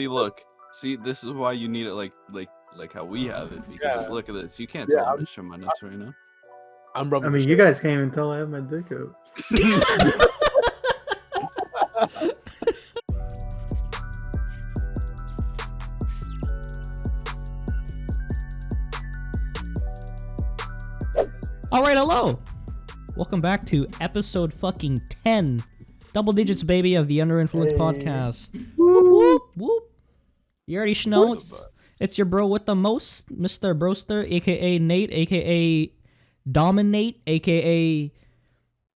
See, look. See, this is why you need it like how we have it. Because look at this. You can't tell I'm just showing my nuts right now. I mean, you guys can't even tell I have my dick out. All right, hello. Welcome back to episode fucking 10. Double digits, baby, of the Under Influence podcast. Whoop, whoop, whoop. You already know it's your bro with the most, Mr. Broster, a.k.a. Nate, a.k.a. Dominate, a.k.a.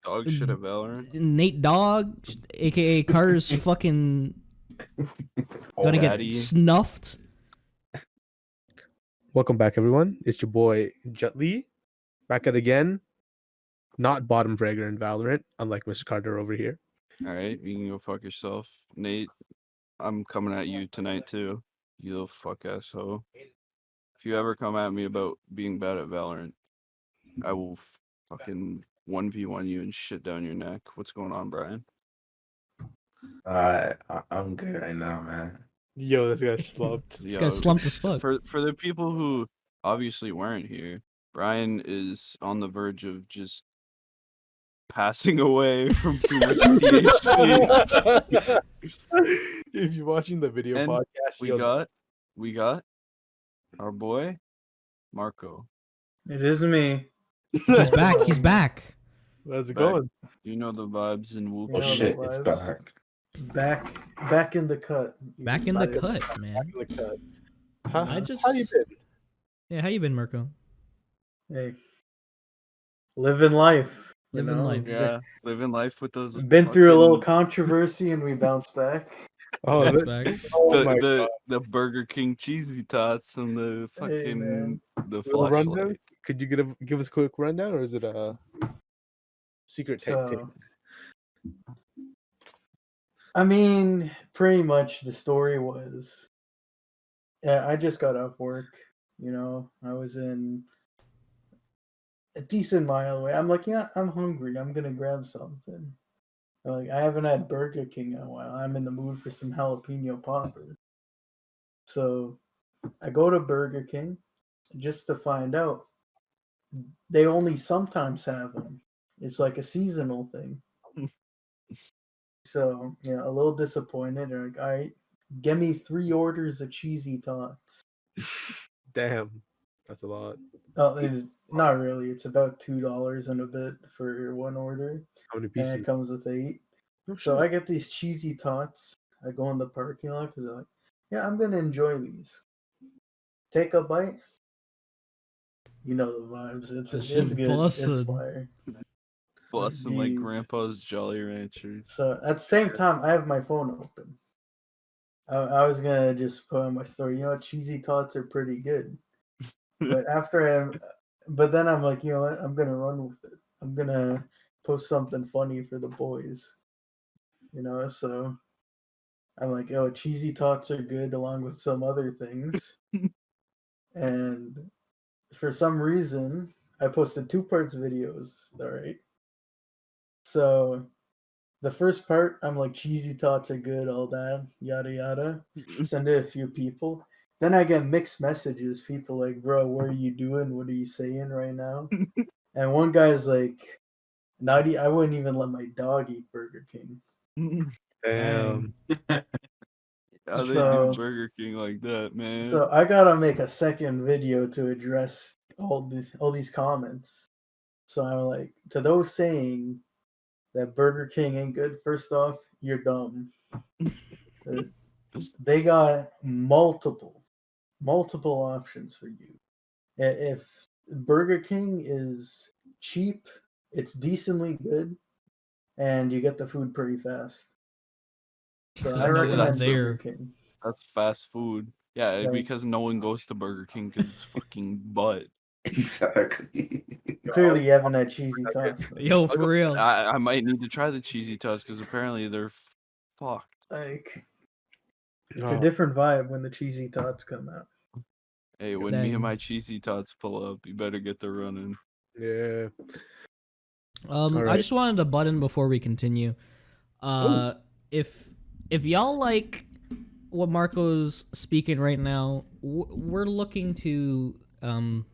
Dog shit at Valorant. Nate Dog, a.k.a. Carter's fucking gonna Daddy. get snuffed. Welcome back, everyone. It's your boy, Jet Li. Back at again. Not bottom fragger in Valorant, unlike Mr. Carter over here. Alright, you can go fuck yourself. Nate, I'm coming at you tonight too. You little fuck asshole. If you ever come at me about being bad at Valorant, I will fucking 1v1 you and shit down your neck. What's going on, Bryan? I'm good right now, man. Yo, this guy slumped. This guy slumped as fuck. For the people who obviously weren't here, Bryan is on the verge of just passing away from too much THC. If you're watching the video And podcast, we got our boy Marco. it is me. He's back. He's back. How's it Back. going? You know the vibes in Wu. Oh shit, it's back. Back in the cut. Back in the cut, man. Back in the cut. I just- How you been? Yeah, how you been, Marco? Hey, living life. Living life. Yeah, living life with those. Been through a little fucking- controversy and we bounced back. Oh, That's that- back. oh my God. the Burger King cheesy tots and the fucking man. the Little rundown? flashlight. Could you give us a quick rundown, or is it a secret tape? So, I mean, pretty much the story was, I just got off work. You know, I was in a decent mile away. I'm like, yeah, I'm hungry. I'm gonna grab something. Like, I haven't had Burger King in a while. I'm in the mood for some jalapeno poppers. So, I go to Burger King just to find out they only sometimes have them. It's like a seasonal thing. So, a little disappointed. They're like, all right, give me 3 orders of cheesy tots. Damn, that's a lot. Oh, it's not really. It's about $2 and a bit for one order. How many And pieces? it comes with 8. Oh, So shit. I get these cheesy tots. I go in the parking lot because I'm like, yeah, I'm going to enjoy these. Take a bite. You know the vibes. It's That it's shit good. busted. It's fire. Busting like Jeez. Grandpa's Jolly Ranchers. So at the same time, I have my phone open. I was gonna just put on my story. You know what? Cheesy tots are pretty good. But then I'm like, you know what? I'm gonna run with it. I'm gonna post something funny for the boys. So I'm like, oh, cheesy tots are good along with some other things. And for some reason, I posted 2 parts videos. All right. So the first part, I'm like, cheesy tots are good, all that, yada yada. Send it to a few people. Then I get mixed messages. People like, bro, what are you doing? What are you saying right now? And one guy's like, I wouldn't even let my dog eat Burger King. Damn. How they So- do Burger King like that, man? So I gotta make a second video to address all these comments. So I'm like, to those saying that Burger King ain't good, first off, you're dumb. They got multiple options for you. If Burger King is cheap, it's decently good, and you get the food pretty fast. So I That's recommend there. Burger King. That's fast food. Yeah, Right. because no one goes to Burger King because it's fucking butt. Exactly. Clearly, you haven't had cheesy tots. though. Yo, for real. I might need to try the cheesy tots because apparently they're fucked. Like, it's Oh, a different vibe when the cheesy tots come out. Hey, when me Dang. and my cheesy tots pull up, you better get the running. yeah. I Alright. just wanted to butt in before we continue. If y'all like what Marco's speaking right now, we're looking to kind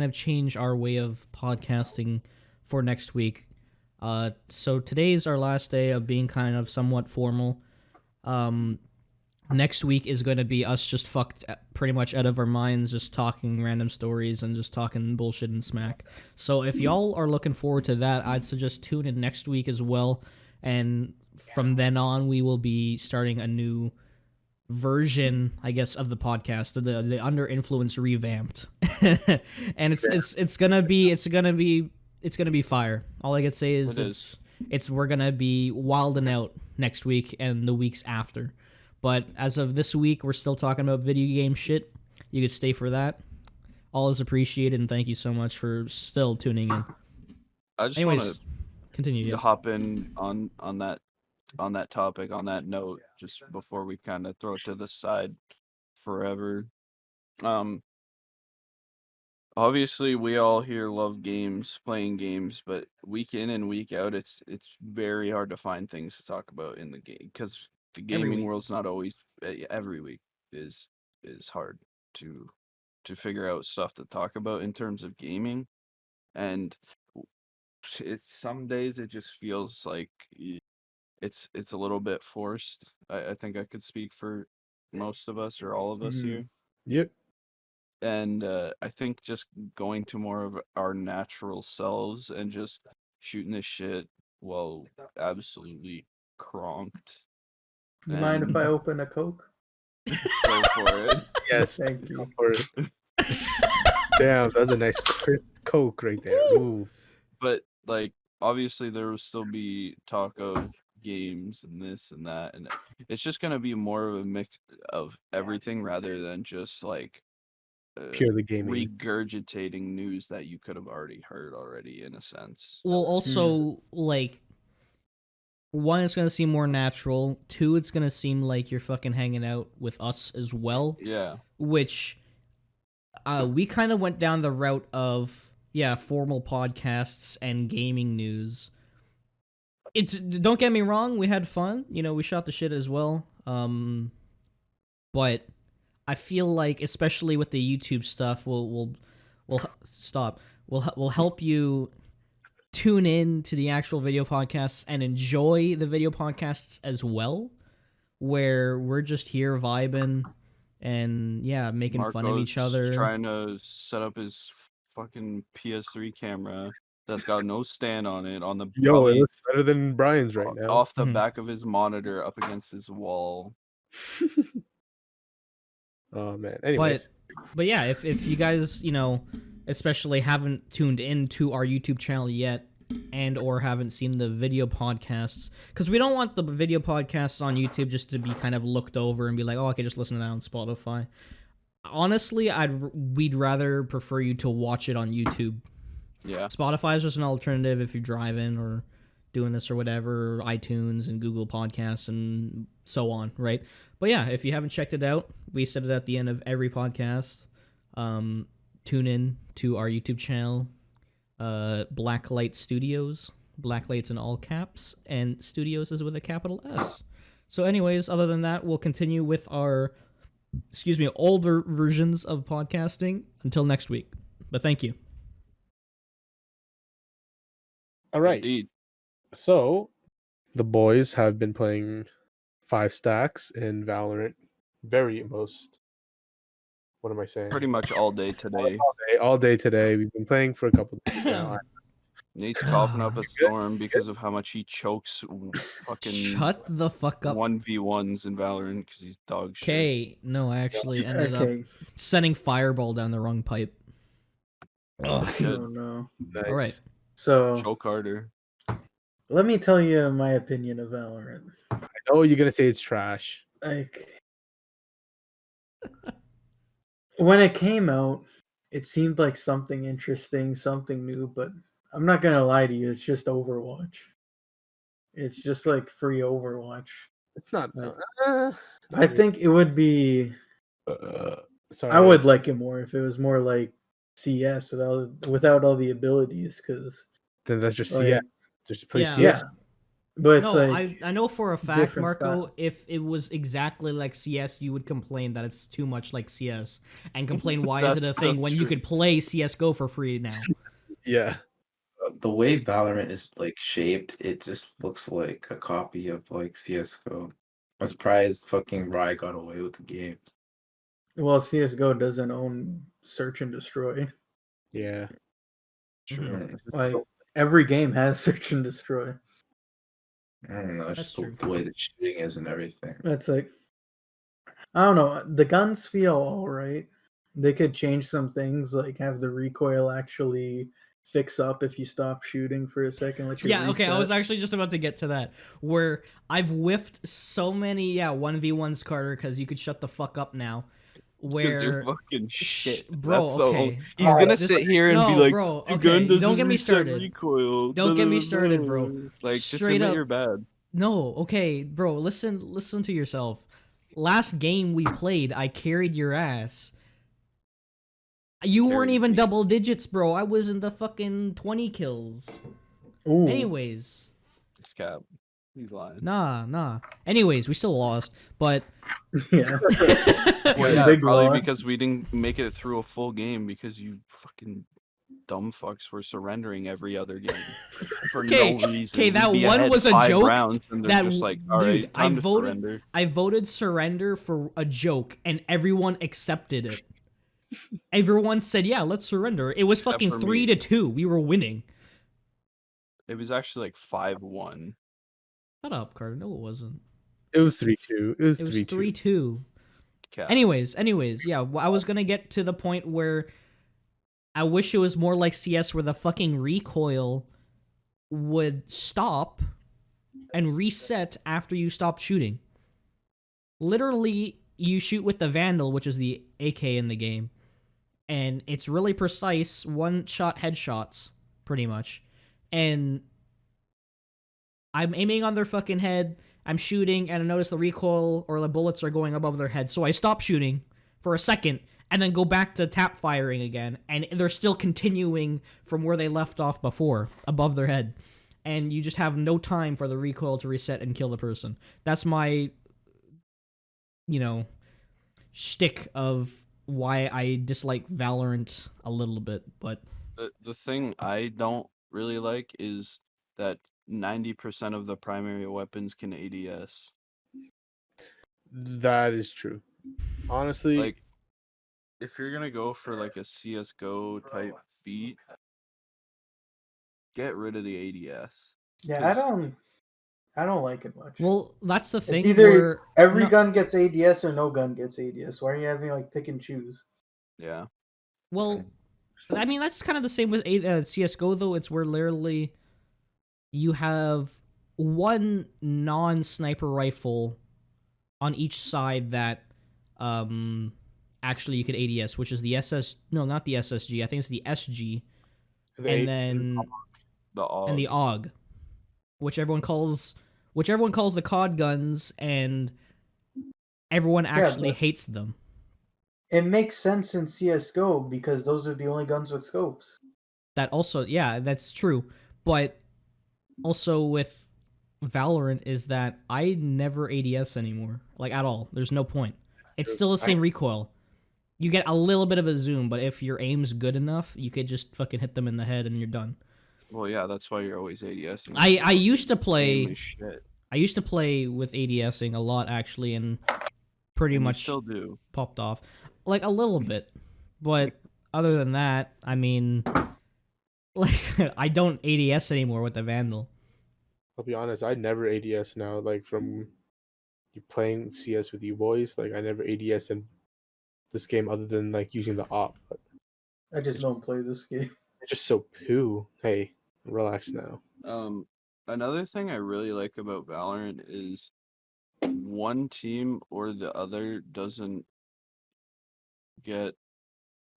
of change our way of podcasting for next week. So today's our last day of being kind of somewhat formal. Next week is going to be us just fucked pretty much out of our minds, just talking random stories and just talking bullshit and smack. So if y'all are looking forward to that, I'd suggest tune in next week as well. And from then on, we will be starting a new version, I guess, of the podcast, the Under Influence revamped. And it's gonna be fire. All I can say is it's we're gonna be wilding out next week and the weeks after. But as of this week, we're still talking about video game shit. You could stay for that. All is appreciated, and thank you so much for still tuning in. I just Anyways, want continue. to Yeah. hop in on that topic, on that note, just before we kind of throw it to the side forever. Obviously, we all here love games, playing games, but week in and week out, it's very hard to find things to talk about in the game because the gaming world's not always every week is hard to figure out stuff to talk about in terms of gaming, and it's some days it just feels like it's a little bit forced. I think I could speak for most of us or all of us here. Yep. And I think just going to more of our natural selves and just shooting this shit while absolutely cronked. You mind if I open a Coke? Go for it. Yes. Thank you. Go for it. Damn, that's a nice crisp Coke right there. Ooh. But like, obviously, there will still be talk of games and this and that, and it's just gonna be more of a mix of everything rather than just like Purely gaming. regurgitating news that you could have already heard already, in a sense. Well, also, like, one, it's gonna seem more natural. Two, it's gonna seem like you're fucking hanging out with us as well. Yeah. Which, we kind of went down the route of, formal podcasts and gaming news. Don't get me wrong, we had fun. You know, we shot the shit as well. But I feel like, especially with the YouTube stuff, we'll help you tune in to the actual video podcasts and enjoy the video podcasts as well, where we're just here vibing and making fun of each Marco's other. trying to set up his fucking PS3 camera that's got no stand on it on the It looks better than Bryan's right now. off the Mhm. back of his monitor up against his wall. Oh man. Anyways. But yeah, if you guys, especially haven't tuned into our YouTube channel yet and or haven't seen the video podcasts, because we don't want the video podcasts on YouTube just to be kind of looked over and be like, oh, I can just listen to that on Spotify. Honestly, we'd rather prefer you to watch it on YouTube. Yeah. Spotify is just an alternative if you're driving or doing this or whatever, or iTunes and Google Podcasts and so on, right? But yeah, if you haven't checked it out, we said it at the end of every podcast. Tune in to our YouTube channel, Blacklight Studios. Blacklight's in all caps, and Studios is with a capital S. So anyways, other than that, we'll continue with our, older versions of podcasting until next week. But thank you. All right. Indeed. So the boys have been playing 5 stacks in Valorant. What am I saying? Pretty much all day today. All day today. We've been playing for a couple days now. Nate's coughing up a storm because of how much he chokes fucking Shut the fuck up. 1v1s in Valorant because he's dog shit. Okay, no, I actually ended up Okay. sending fireball down the wrong pipe. Oh, shit. Oh no. Nice. All right. So Choke harder. let me tell you my opinion of Valorant. I know you're gonna say it's trash. Like, when it came out, it seemed like something interesting, something new, but I'm not gonna lie to you, it's just Overwatch. It's just like free Overwatch. It's not. I think it would be. Sorry. I would like it more if it was more like CS without all the abilities, because Then that's just like, CS. Just play Yeah. CS. But it's No, like I know for a fact, different Marco, style. if it was exactly like CS, you would complain that it's too much like CS, and complain why is it a That's thing so when you true. could play CS:GO for free now? Yeah. The way Valorant is like shaped, it just looks like a copy of like CS:GO. I'm surprised fucking Rye got away with the game. Well, CS:GO doesn't own search and destroy. Yeah. True. Mhm. Like every game has search and destroy. I don't know, it's That's just true. the way the shooting is and everything. That's like I don't know. The guns feel all right. They could change some things, like have the recoil actually fix up if you stop shooting for a second. Let you Yeah, okay, I was reset. actually just about to get to that, where I've whiffed so many 1v1s, Carter, because you could shut the fuck up now. Because you're Where fucking shit. bro, That's the only... okay. He's Alright, gonna this- sit here and be no, like, bro, "Your okay, gun doesn't don't get me reset started. recoil." Don't get me started, bro. Like, just Straight admit up. you're bad. No, okay, bro, listen to yourself. Last game we played, I carried your ass. You weren't Carried even me. double digits, bro. I was in the fucking 20 kills. Ooh, Anyways, It's cap. He's lying. nah. Anyways, we still lost, but yeah. Well, a yeah, big probably loss. because we didn't make it through a full game because you fucking dumb fucks were surrendering every other game for Okay, no reason. okay, that We'd be one ahead was a 5 joke. rounds, and they're That just like, dude, "All right, I time to voted. surrender." I voted surrender for a joke, and everyone accepted it. Everyone said, "Yeah, let's surrender." It was Except fucking for 3-2. We were winning. It was actually like 5-1. Shut up, Carter. No, it wasn't. It was 3-2. It was It was 3-2. 3-2. Cap. Anyways, yeah, I was gonna get to the point where I wish it was more like CS, where the fucking recoil would stop and reset after you stopped shooting. Literally, you shoot with the Vandal, which is the AK in the game, and it's really precise, one-shot headshots, pretty much. And I'm aiming on their fucking head, I'm shooting, and I notice the recoil or the bullets are going above their head, so I stop shooting for a second, and then go back to tap firing again, and they're still continuing from where they left off before, above their head. And you just have no time for the recoil to reset and kill the person. That's my, shtick of why I dislike Valorant a little bit, but The thing I don't really like is that 90% of the primary weapons can ADS. That is true. Honestly, Like, if you're gonna go for like a CS:GO type beat, get rid of the ADS. Yeah, 'Cause- I don't like it much. well, that's the thing. it's either where every no- gun gets ADS or no gun gets ADS. Why are you having like pick and choose? Yeah. Well, I mean, that's kind of the same with CS:GO, though. It's where literally you have one non-sniper rifle on each side that actually you could ADS, which is the no, not the SSG. I think it's the SG, and then The AUG. and the AUG, which everyone calls the COD guns, and everyone actually but- hates them. It makes sense in CS:GO because those are the only guns with scopes. That also, yeah, that's true. But also with Valorant is that I never ADS anymore, like at all. There's no point. It's still the same recoil. You get a little bit of a zoom, but if your aim's good enough, you could just fucking hit them in the head and you're done. Well, yeah, that's why you're always ADSing. I used to Aim play is shit. I used to play with ADSing a lot actually, and pretty And you much still do. popped off, like a little bit. But other than that, I mean, like I don't ADS anymore with the Vandal. I'll be honest, I never ADS now. Like from you playing CS with you boys, like I never ADS in this game other than like using the op. But I just don't play this game. it's just so poo. Hey, relax now. Another thing I really like about Valorant is one team or the other doesn't get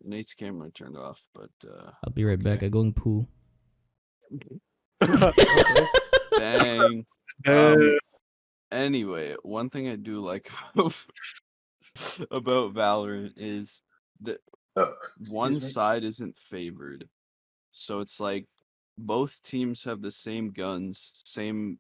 Nate's camera turned off, but I'll be right back. I'm going poo. dang. Uh, Anyway, one thing I do like about Valorant is that one Excuse me. side isn't favored. So it's like both teams have the same guns, same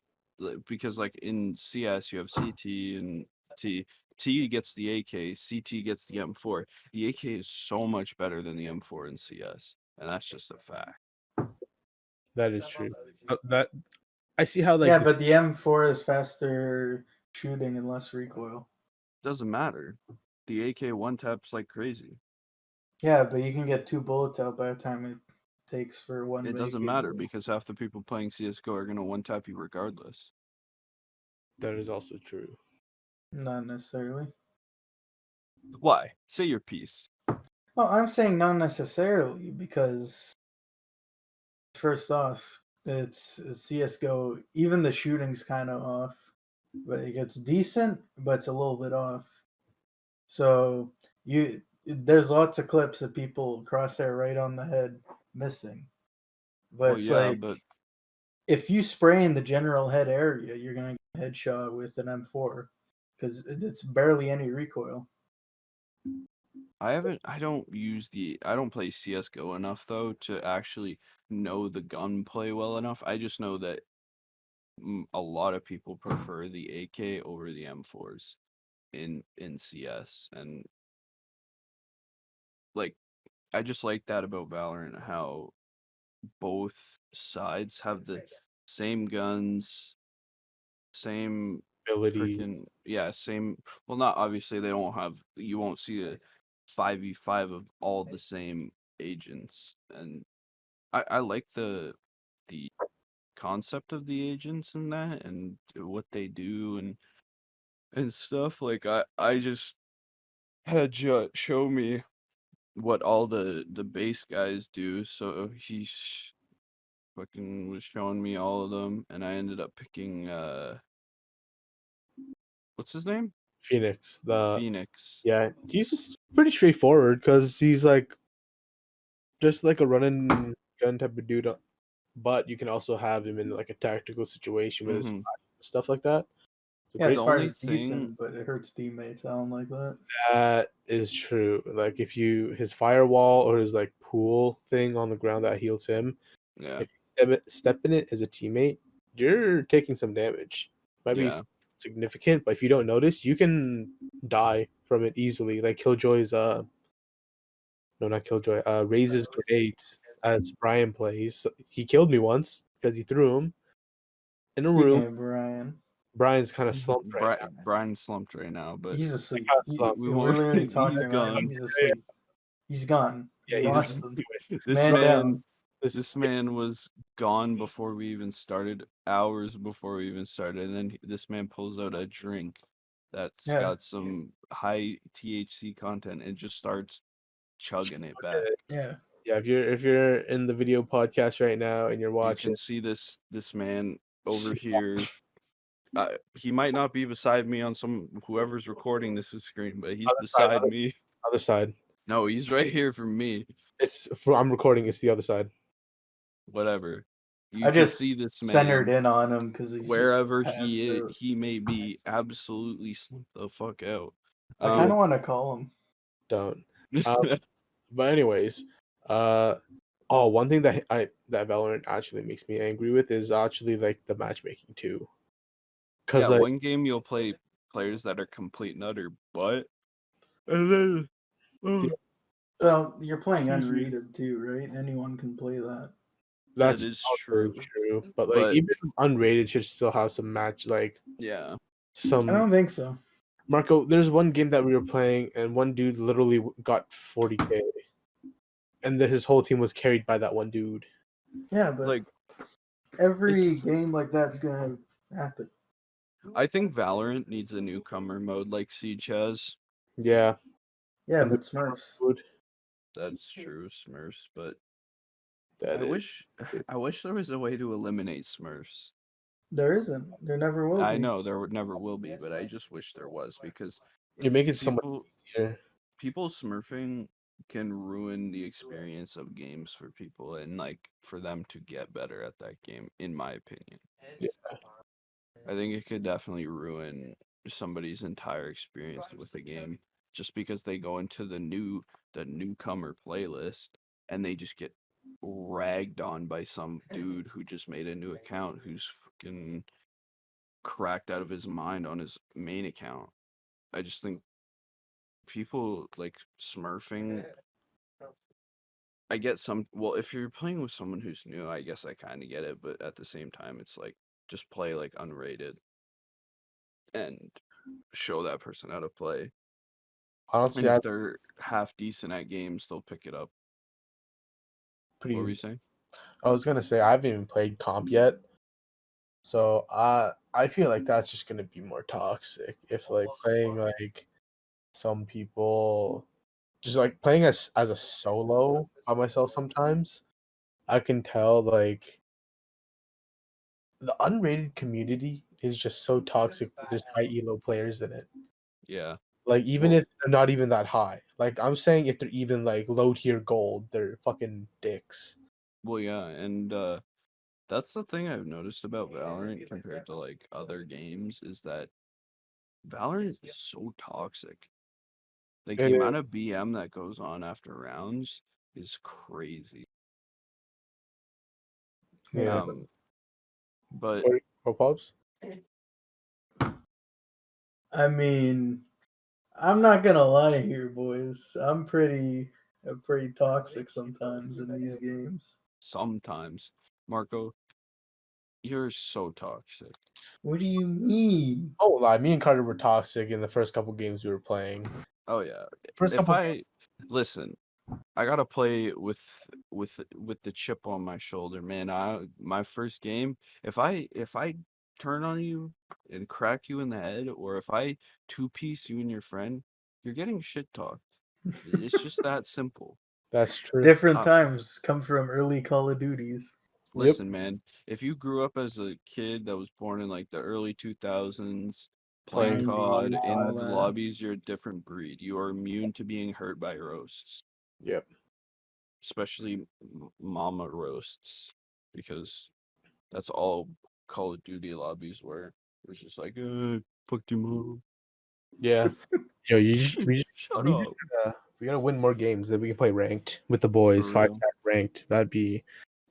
because like in CS you have CT and T. T gets the AK, CT gets the M4. The AK is so much better than the M4 in CS, and that's just a fact. That is true. That I see how like yeah, this- but the M4 is faster shooting and less recoil. Doesn't matter. The AK one taps like crazy. Yeah, but you can get 2 bullets out by the time it takes for one. It doesn't matter because half the people playing CS:GO are gonna one tap you regardless. that is also true. Not necessarily. Why? Say your piece. Well, I'm saying not necessarily because first off, it's CS:GO. Even the shooting's kind of off, but it gets decent, but it's a little bit off. So there's lots of clips of people crosshair right on the head missing, but Well, it's yeah, like but if you spray in the general head area, you're gonna get a headshot with an M4 because it's barely any recoil. I don't play CS:GO enough though to actually know the gunplay well enough. I just know that a lot of people prefer the AK over the M4s in CS, and like I just like that about Valorant, how both sides have the same guns, same Ability. freaking same. Well, not obviously they don't have. You won't see a 5v5 of all the same agents, and I like the concept of the agents and that and what they do and stuff. Like I just had you show me what all the base guys do. So he fucking was showing me all of them, and I ended up picking what's his name? Phoenix. Phoenix. Yeah, he's just pretty straightforward because he's like just like a running gun type of dude. But you can also have him in like a tactical situation with his Mhm. stuff like that. So Yeah, great. as The far only as thing, decent, but it hurts teammates. I don't like that. That is true. Like if his firewall or his like pool thing on the ground that heals him, yeah, if you step in it as a teammate, you're taking some damage. Might be yeah, significant, but if you don't notice, you can die from it easily. Like Killjoy's no, not Killjoy, raises grenades as Bryan plays. So he killed me once because he threw him in a Speaking room. of Brian, Brian's kind of slumped right now. Brian's slumped right now, but he's asleep. Kinda He, slumped. we we're won't. literally He's talking about him. gone. He's asleep. He's gone. Yeah, We he lost just him. This Man man, down. this man was gone before we even started, hours before we even started, and then this man pulls out a drink that's Yeah. got some high THC content and just starts chugging it back. Yeah. Yeah, if you're in the video podcast right now and you're You watching, can see this man over here. He might not be beside me on whoever's recording this screen, but he's Other side, beside me. other side. No, he's right here for me. I'm recording. It's the other side. Whatever. You I can just see this centered man in on him because he's wherever just he is. passed out. He may be absolutely slumped the fuck out. I kind of want to call him. Don't. But anyways, one thing that Valorant actually makes me angry with is actually like the matchmaking too. Cause yeah, like one game you'll play players that are complete and utter butt, and then Well, you're playing Excuse me. unrated too, right? Anyone can play that. that's is also true. true. But like But- even unrated should still have some match like yeah, I some don't think so. Marco, there's one game that we were playing and one dude literally got 40K. And his whole team was carried by that one dude. Yeah, but like every it's- game like that's gonna happen. I think Valorant needs a newcomer mode like Siege has. Yeah. Yeah, And but Smurfs. Dude, That's true, Smurfs, but that I is- wish there was a way to eliminate Smurfs. There isn't. There never will be. I know there never will be, but I just wish there was because you make it so much people easier. people smurfing can ruin the experience of games for people and like for them to get better at that game, in my opinion. Yeah. I think it could definitely ruin somebody's entire experience with the game just because they go into the newcomer playlist and they just get ragged on by some dude who just made a new account who's fucking cracked out of his mind on his main account. I just think people like smurfing. I get some. Well, if you're playing with someone who's new, I guess I kind of get it. But at the same time, it's like just play like unrated and show that person how to play. Honestly, And I if they're half decent at games, they'll pick it up. pretty. What were you saying? I was gonna say I haven't even played comp yet, so I feel like that's just gonna be more toxic if like playing like some people just like playing as a solo by myself sometimes. I can tell like the unrated community is just so toxic. There's high elo players in it. Yeah. Like even Well, if they're not even that high. Like I'm saying if they're even like low tier gold, they're fucking dicks. well, yeah, and that's the thing I've noticed about Valorant compared to like other games is that Valorant is so toxic. Like the It is. amount of BM that goes on after rounds is crazy. Yeah. But Or pubs? I mean, I'm not gonna lie here, boys. I'm pretty toxic sometimes in these games. sometimes, Marco, you're so toxic. What do you mean? Oh, lie. Me and Carter were toxic in the first couple games we were playing. Oh yeah. First If couple. I listen, I gotta play with the chip on my shoulder, man. My first game, if I turn on you and crack you in the head, or if I two-piece you and your friend, you're getting shit talked. It's just that simple. That's true. Different Uh, times come from early Call of Duties. Listen, man, if you grew up as a kid that was born in like the early 2000s, playing 90s, COD in all the that. lobbies, you're a different breed. You are immune to being hurt by roasts. Yep. Especially mama roasts, because that's all Call of Duty lobbies were. It was just like, fuck your mom. Yeah. Yo, Shut up. we gotta win more games that we can play ranked with the For boys. real. 5-stack ranked. That'd be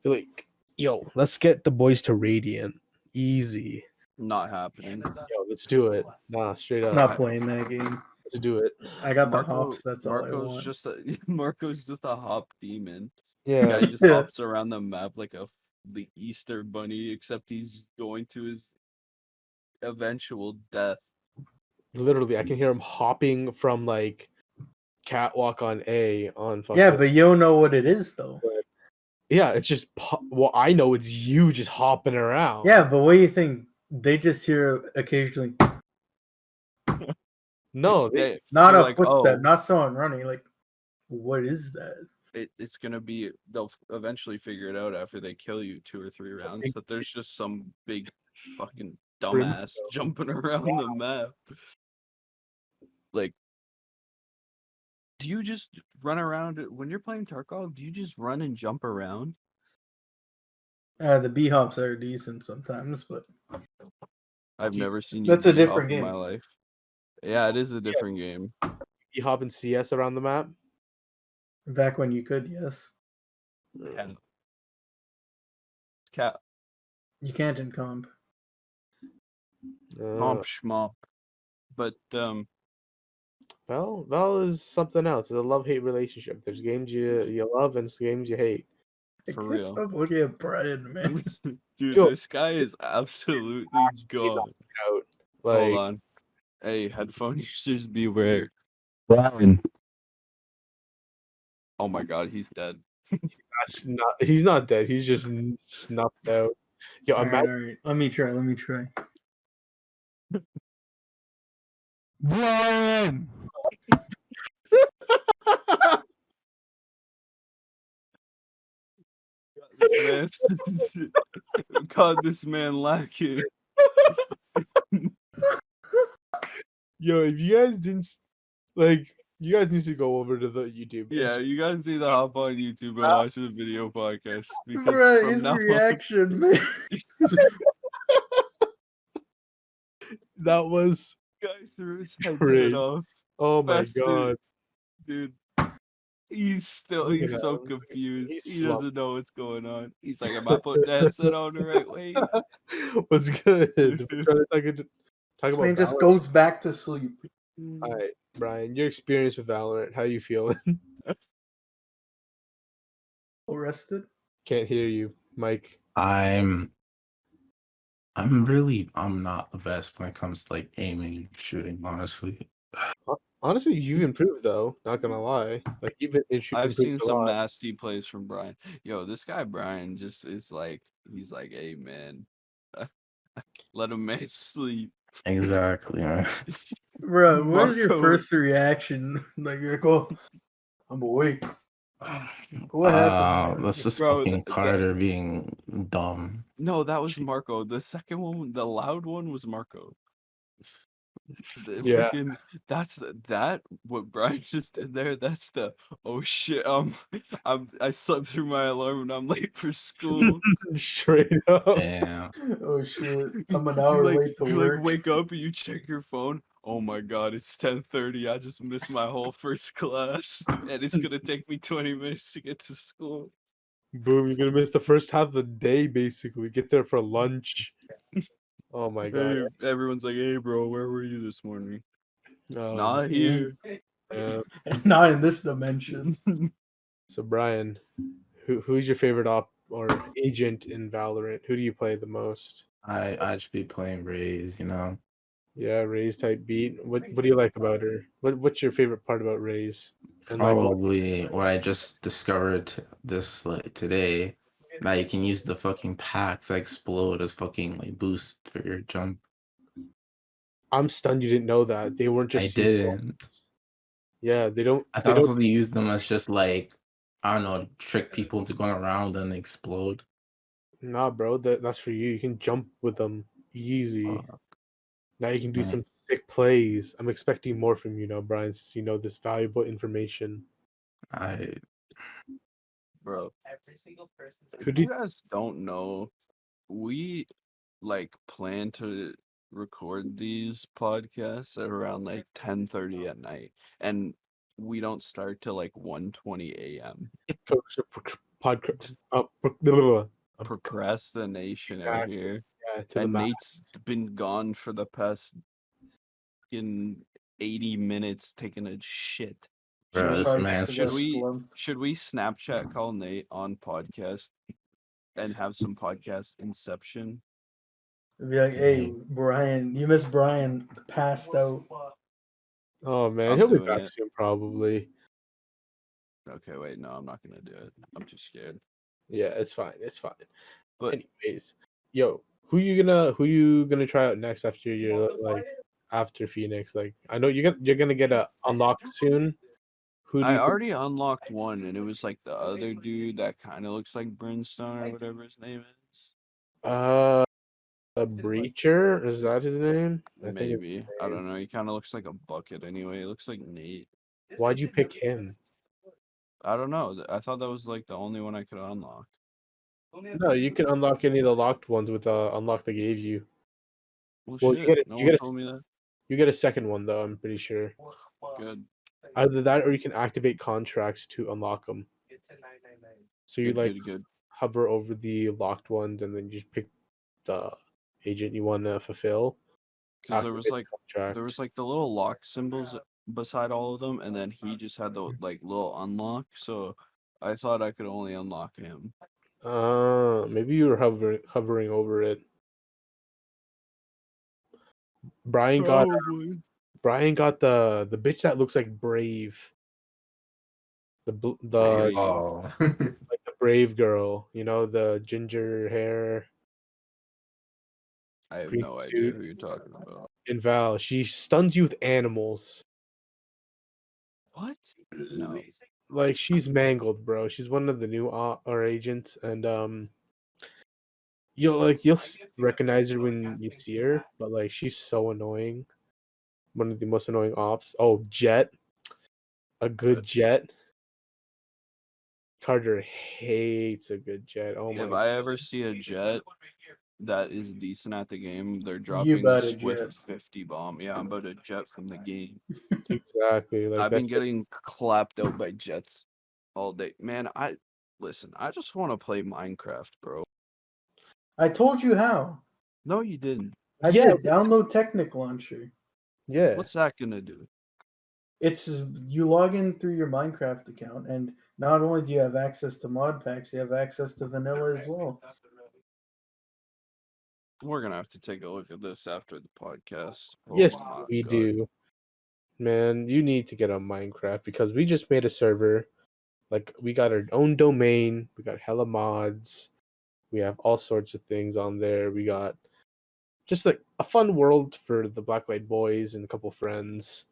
like, yo, let's get the boys to Radiant. Easy. Not happening. Yo, let's do it. Nah, straight up. Not playing that game. Let's do it. I got the hops. That's all I Marco's want. just a Marco's just a hop demon. Yeah. Guy just hops around the map like the Easter bunny, except he's going to his eventual death. Literally, I can hear him hopping from like catwalk on A on fucking. Yeah, but you don't know what it is though. Yeah, it's just well, I know it's you just hopping around. Yeah, but what do you think? They just hear occasionally No, not they're a like, footstep, oh, not someone running. Like, what is that? it's gonna be. They'll eventually figure it out after they kill you 2 or 3 rounds big that there's just some big fucking Brim- dumbass jumping around the map. Like, do you just run around when you're playing Tarkov? Do you just run and jump around? The B hops are decent sometimes, but I've never seen you that's a B-hop different in game. my life. Yeah, it is a different game. you hop in CS around the map. Back when you could, yes. Yeah. Cat You can't in comp. comp schmop. But Val is something else. It's a love-hate relationship. There's games you love and there's games you hate. I For can't real. stop looking at Bryan, man. dude, Yo. this guy is absolutely gone. Out. Like, Hold on. Hey, headphone users beware. Bryan. Oh my god, he's dead. he's not dead. He's just snuffed out. Yo, All imagine right. Let me try. Bryan! God, this man lacking. Yo, if you guys didn't like, you guys need to go over to the YouTube. Yeah, you guys need to hop on YouTube and watch the video podcast because Bruh, from his now reaction, man. That was guy threw his headset Great. off. oh my Faster. god. Dude. He's Look at so him. confused. He's He slumped. doesn't know what's going on. He's like, am I putting the headset on the right way? What's good? We're trying to talk This about man just Valorant. goes back to sleep. All right, Brian, your experience with Valorant. How you feeling? Arrested. Can't hear you, Mike. I'm not the best when it comes to like aiming and shooting, honestly. Honestly, you've improved though. Not gonna lie, like you've I've improved seen a some lot. nasty plays from Bryan. Yo, this guy Bryan just is like, he's like, hey man, let him man sleep. Exactly, man. Bro, what is your Marco. first reaction? Like you're like, oh, I'm awake. What happened, man? That's just Bro, fucking Carter being dumb. No, that was Marco. The second one, the loud one was Marco. The Yeah. freaking that what Brian just did there. That's the oh shit. I slept through my alarm and I'm late for school. Straight up. Damn. Oh shit, I'm an You hour like late to you work. like wake up and you check your phone. Oh my god, it's 10:30. I just missed my whole first class, and it's gonna take me 20 minutes to get to school. Boom! You're gonna miss the first half of the day. Basically, get there for lunch. Oh my god. Hey, everyone's like, "Hey, bro, where were you this morning?" Not Man. here. Not in this dimension. So Brian, who's your favorite op or agent in Valorant? Who do you play the most? I'd just be playing Raze, you know. Yeah, Raze type beat. What do you like about her? What's your favorite part about Raze? And like, Probably what I just discovered this like today. That you can use the fucking packs that explode as fucking like boost for your jump. I'm stunned you didn't know that. They weren't I just didn't. Yeah, they don't. I They thought I was don't. supposed to use them as just like I don't know, trick people into going around and explode. Nah, bro. That's for you. You can jump with them easy. Now you can do Man. some sick plays. I'm expecting more from you now, Brian, since you know this valuable information. I Bro, Who if do you guys don't know, we like plan to record these podcasts at around like 10:30 at night, and we don't start till like 1:20 a.m. coach podcast? Blah, blah, blah. Procrastination out Exactly. here, Yeah, to the and max. Nate's been gone for the past in 80 minutes taking a shit. Bro, Should we, this Christ, man's I got just slumped. should we Snapchat call Nate on podcast and have some podcast inception? Be like, hey, Hey. Brian, you miss Brian passed out. Oh man, I'm he'll be doing back it. soon probably. Okay, wait, no, I'm not gonna do it. I'm too scared. Yeah, it's fine. It's fine. But Anyways, yo, who you gonna try out next after your like after Phoenix? Like I know you're gonna get a unlocked soon. Who do I you think? already unlocked one, and it was like the other dude that kind of looks like Brimstone or whatever his name is. A Breacher? Is that his name? I think it's Maybe. I don't know. He kind of looks like a bucket anyway. He looks like Nate. Why'd you pick him? I don't know. I thought that was like the only one I could unlock. No, you can unlock any of the locked ones with the unlock they gave you. Well, Well, shit. No you one get told me that. you get a second one though. I'm pretty sure. Good. Either that or you can activate contracts to unlock them. So you Good, like good, good. hover over the locked ones and then you just pick the agent you want to fulfill. Because there was Activate like contract. the little lock symbols beside all of them, and then he just had the like little unlock. So I thought I could only unlock him. Maybe you were hovering over it. Brian got Probably. Brian got the bitch that looks like Brave. The Brave. oh. like the Brave girl, you know, the ginger hair I have green no idea suit who you're talking about. in Val. She stuns you with animals. What? No. Like she's mangled, bro. She's one of the new our agents, and you'll recognize her when you see her, but like she's so annoying. One of the most annoying ops. Oh, Jet, a good Jet. Carter hates a good Jet. Oh my! If I ever see a jet that is decent at the game, they're You dropping about a a Swift jet. 50 bomb. Yeah, I'm about a jet from the game. Exactly. Like I've that. been getting clapped out by jets all day. Man, I just want to play Minecraft, bro. I told you how. No, you didn't. I Yeah. did. Download Technic Launcher. Yeah. What's that gonna do? It's you log in through your Minecraft account, and not only do you have access to mod packs, you have access to vanilla as well. We're gonna have to take a look at this after the podcast. Yes, Oh my we God. do. Man, you need to get on Minecraft because we just made a server. Like, we got our own domain. We got hella mods. We have all sorts of things on there. We got just like a fun world for the Blacklight Boys and a couple friends.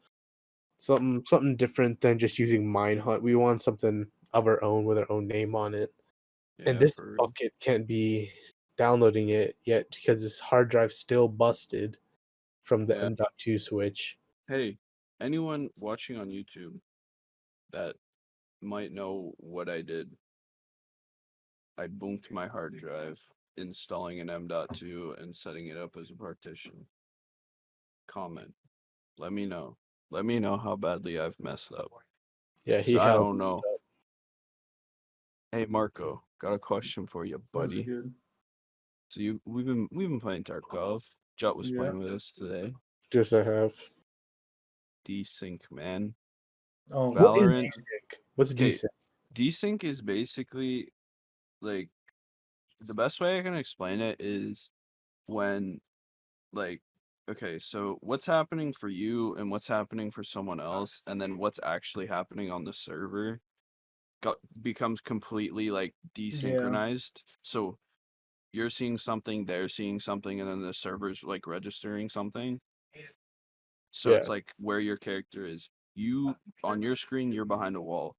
Something different than just using Minehunt. We want something of our own with our own name on it. And Yeah, this for real. bucket can't be downloading it yet because his hard drive's still busted from the Yeah. M.2 switch. Hey, anyone watching on YouTube that might know what I did, I boomed my hard drive, installing an M.2 and setting it up as a partition. Comment. Let me know. Let me know how badly I've messed up. Yeah, he So I helped. don't know. Hey Marco, got a question for you, That's buddy. good. So we've been playing Tarkov. Jut was Yeah. playing with us today. Yes, I have. Desync, man. Oh, What is Valorant. desync? What's Okay. desync? Desync is basically like the best way I can explain it is when like okay, so what's happening for you and what's happening for someone else, and then what's actually happening on the server becomes completely like desynchronized. So you're seeing something, they're seeing something, and then the server's like registering something. So Yeah. it's like where your character is. You on your screen, you're behind a wall.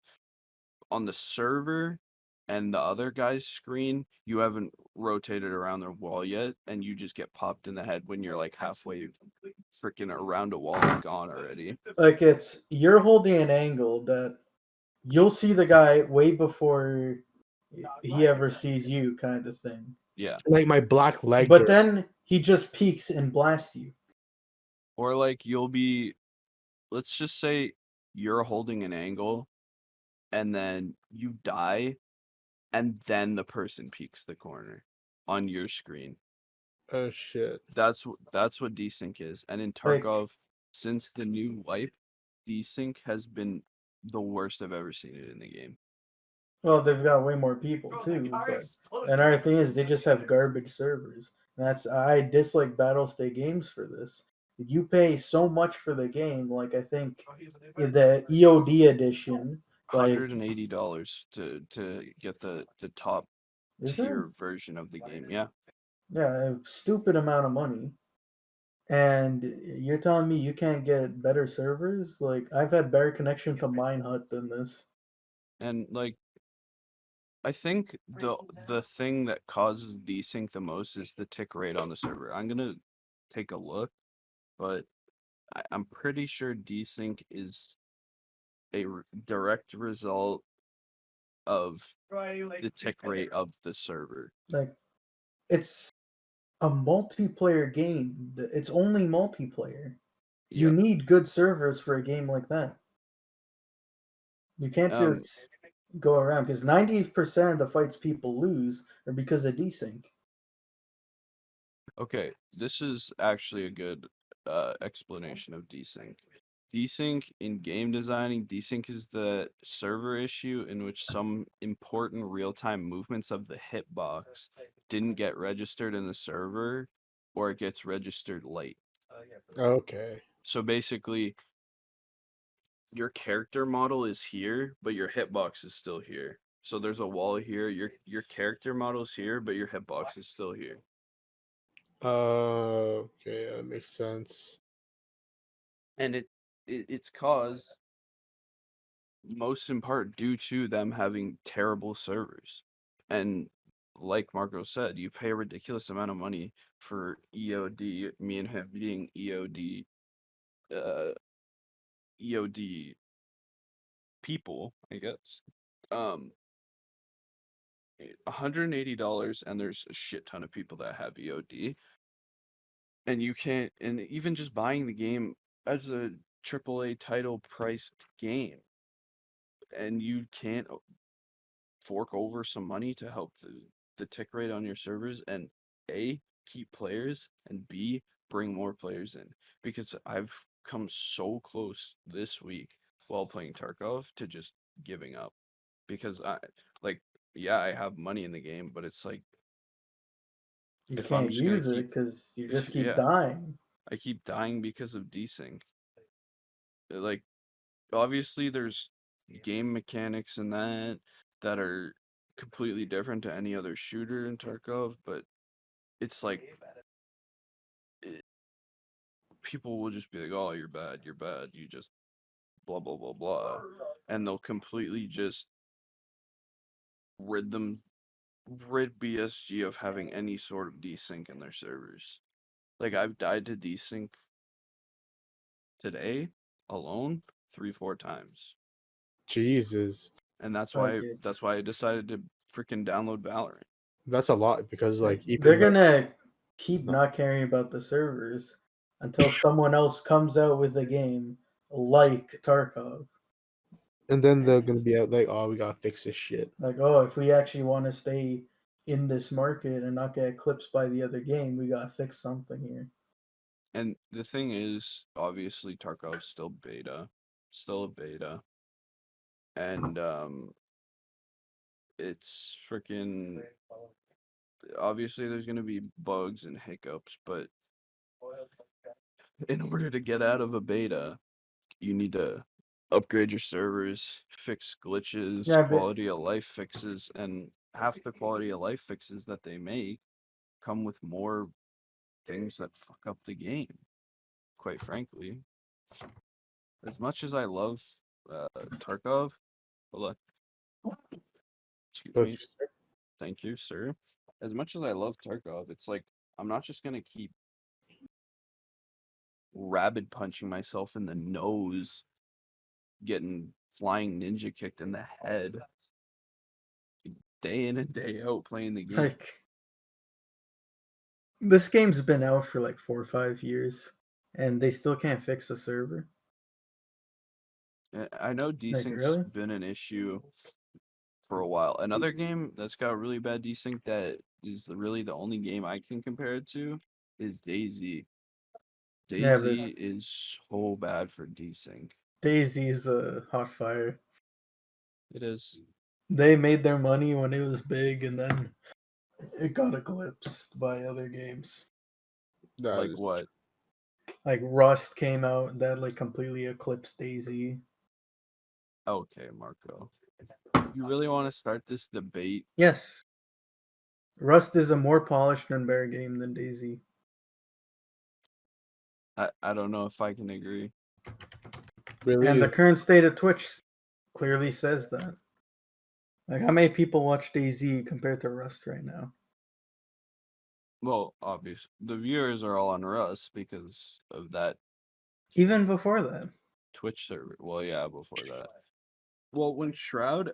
On the server and the other guy's screen, you haven't rotated around the wall yet, and you just get popped in the head when you're like halfway freaking around a wall and gone already. like it's you're holding an angle that you'll see the guy way before he ever sees you, kind of thing. Yeah. Like my black leg. But then he just peeks and blasts you. Or like you'll be, let's just say you're holding an angle and then you die, and then the person peeks the corner on your screen. Oh shit. That's what desync is. And in Like- Tarkov, since the new wipe, desync has been the worst I've ever seen it in the game. Well, they've got way more people too. But another thing is they just have garbage servers. And I dislike Battlestate Games for this. You pay so much for the game, like I think the EOD edition, like $180 to get the top is it? tier version of the game. Yeah. Yeah, a stupid amount of money. And you're telling me you can't get better servers? Like I've had better connection to Minehut than this. And like I think the thing that causes desync the most is the tick rate on the server. I'm gonna take a look, but I'm pretty sure desync is a direct result of the tick rate of the server. Like it's a multiplayer game. It's only multiplayer. You Yeah. need good servers for a game like that. You can't just go around because 90% of the fights people lose are because of desync. Okay, this is actually a good explanation of desync. Desync in game designing, desync is the server issue in which some important real-time movements of the hitbox didn't get registered in the server, or it gets registered late. Okay. So basically, your character model is here, but your hitbox is still here. So there's a wall here, your character model's here, but your hitbox is still here. Okay, that makes sense. And it's caused most in part due to them having terrible servers. And like Marco said, you pay a ridiculous amount of money for EOD, me and him being EOD people, I guess. $180, and there's a shit ton of people that have EOD. And you can't, and even just buying the game as a AAA title priced game, and you can't fork over some money to help the tick rate on your servers and A, keep players, and B, bring more players in. Because I've come so close this week while playing Tarkov to just giving up. Because yeah, I have money in the game, but it's like You if I'm can't just gonna use it keep because you just keep yeah, dying. I keep dying because of desync. Like obviously there's game mechanics in that are completely different to any other shooter in Tarkov, but it's like people will just be like, "Oh, you're bad, you just blah blah blah blah," and they'll completely just rid them rid BSG of having any sort of desync in their servers. Like I've died to desync today alone 3-4 times. Jesus, And Like that's why I decided to freaking download Valorant. that's a lot because like they're even though gonna keep not- not caring about the servers until someone else comes out with a game like Tarkov. and then they're gonna be out like, oh, we gotta fix this shit. Like, oh, if we actually want to stay in this market and not get eclipsed by the other game, we gotta fix something here. And the thing is, obviously Tarkov's still a beta. And it's freaking obviously there's going to be bugs and hiccups, but in order to get out of a beta, you need to upgrade your servers, fix glitches, Yeah, but quality of life fixes, and half the quality of life fixes that they make come with more things that fuck up the game, quite frankly. As much as I love Tarkov, hold on, excuse But me, thank you, sir. As much as I love Tarkov, it's like I'm not just gonna keep rabbit punching myself in the nose, getting flying ninja kicked in the head, day in and day out playing the game. like, this game's been out for like 4 or 5 years, and they still can't fix the server. I know Like, desync's really? been an issue for a while. Another game that's got really bad desync that is really the only game I can compare it to is DayZ. Yeah, but DayZ is so bad for desync. Daisy's a hot fire. It is. They made their money when it was big, and then it got eclipsed by other games. that Like is what? Like Rust came out that like completely eclipsed Daisy. Okay, Marco. You really want to start this debate? Yes, Rust is a more polished and better game than Daisy. I don't know if I can agree. really And the is. current state of Twitch clearly says that. Like, how many people watch Daisy compared to Rust right now? Well, obviously, the viewers are all on Rust because of that Even before that. Twitch server. Well, yeah, before that. Well,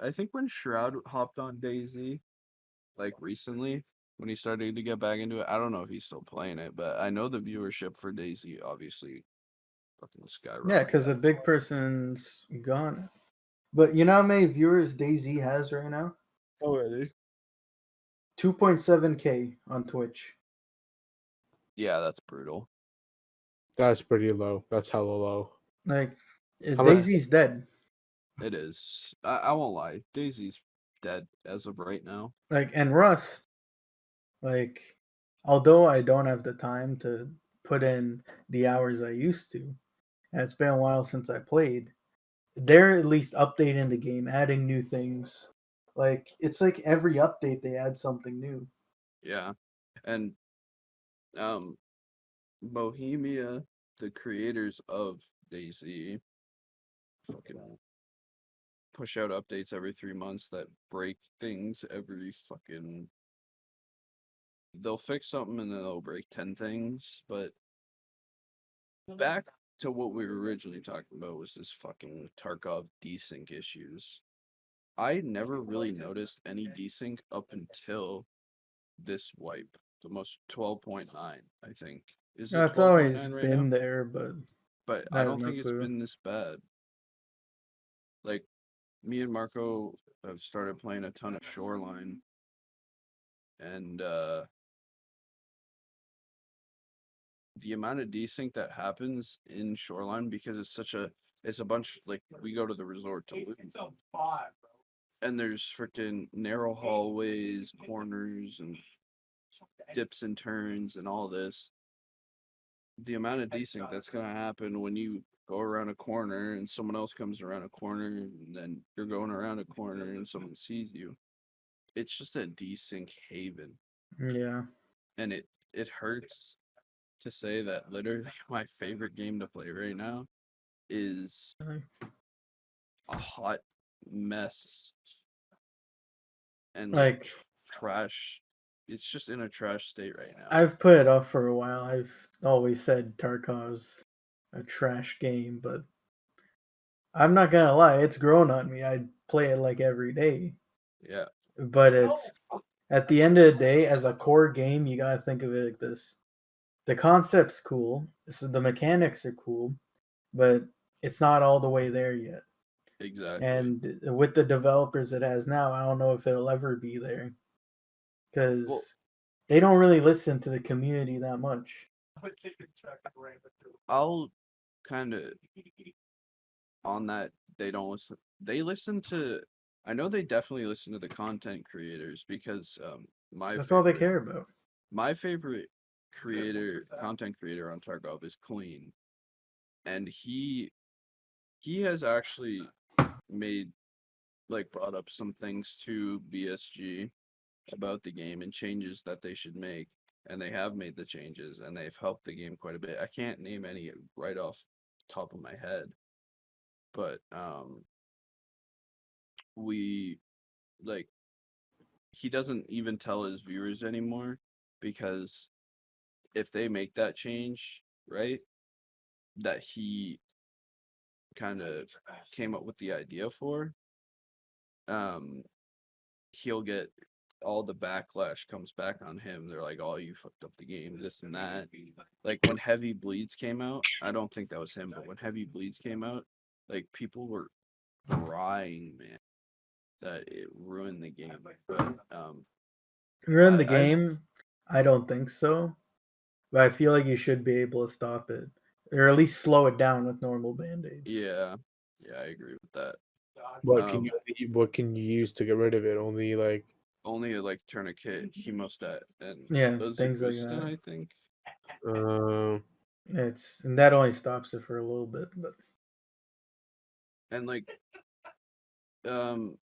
I think when Shroud hopped on DayZ, like recently, when he started to get back into it, I don't know if he's still playing it, but I know the viewership for DayZ obviously fucking Yeah, because skyrocketed. a big person's gone. But you know how many viewers Daisy has right now? Already? 2.7K on Twitch. Yeah, that's brutal. That's pretty low. That's hella low. Like, How much? Daisy's dead. It is. I won't lie. DayZ's dead as of right now. Like, and Rust, like, although I don't have the time to put in the hours I used to, and it's been a while since I played, they're at least updating the game, adding new things. Like, it's like every update they add something new. Yeah. And um Bohemia, the creators of DayZ, fucking push out updates every 3 months that break things every fucking. They'll fix something and then they'll break 10 things. But back to what we were originally talking about was this fucking Tarkov desync issues. I never really noticed any desync up until this wipe, the most 12.9, I think. Is it It's always 12.9 right been now? there, but But I I have don't no think it's clue. been this bad. Like me and Marco have started playing a ton of Shoreline, and the amount of desync that happens in Shoreline, because it's a bunch, like, we go to the resort to loot, and there's freaking narrow hallways, corners, and dips and turns and all this. The amount of desync that's gonna happen when you go around a corner and someone else comes around a corner, and then you're going around a corner and someone sees you. It's just a desync haven, Yeah. and it hurts to say that literally my favorite game to play right now is a hot mess and Like trash. It's just in a trash state right now. I've put it off for a while. I've always said Tarkov's a trash game, but I'm not gonna lie, it's grown on me. I play it like every day. Yeah. But it's at the end of the day, as a core game, you gotta think of it like this. The concept's cool, so the mechanics are cool, but it's not all the way there yet. Exactly. And with the developers it has now, I don't know if it'll ever be there. Because they don't really listen to the community that much. I'll kind of on that. They don't listen. They listen to. I know they definitely listen to the content creators, because That's all they care about. my favorite content creator on Tarkov is Clean, and he has actually brought up some things to BSG about the game and changes that they should make, and they have made the changes, and they've helped the game quite a bit. I can't name any right off the top of my head, but we like he doesn't even tell his viewers anymore, because if they make that change, right, that he kind of came up with the idea for, he'll get all the backlash comes back on him. They're like, "Oh, you fucked up the game, this and that." Like when Heavy Bleeds came out, I don't think that was him, but when Heavy Bleeds came out, like people were crying, man, that it ruined the game. But Ruin the game? I don't think so. But I feel like you should be able to stop it. Or at least slow it down with normal band-aids. yeah, I agree with that. What can you use to get rid of it? Only like Tourniquet, hemostat, and Yeah, things like Azukustin, that. I think. And that only stops it for a little bit, but And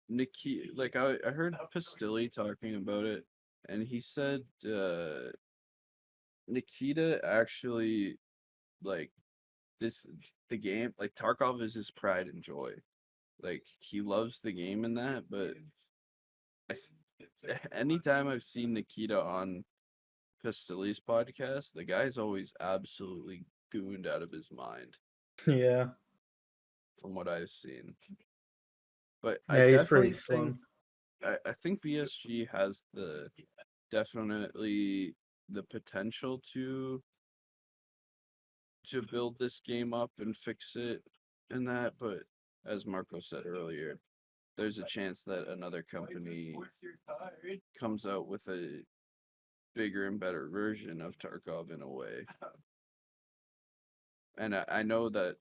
Nikki, I heard Pistilli talking about it, and he said Nikita actually like the game, like Tarkov is his pride and joy. Like he loves the game and that, but anytime I've seen Nikita on Pistilli's podcast, the guy's always absolutely gooned out of his mind, yeah. from what I've seen. But Yeah, he's pretty slung. I think BSG has definitely the potential to build this game up and fix it and that, but as Marco said earlier, there's a chance that another company comes out with a bigger and better version of Tarkov in a way. And I know that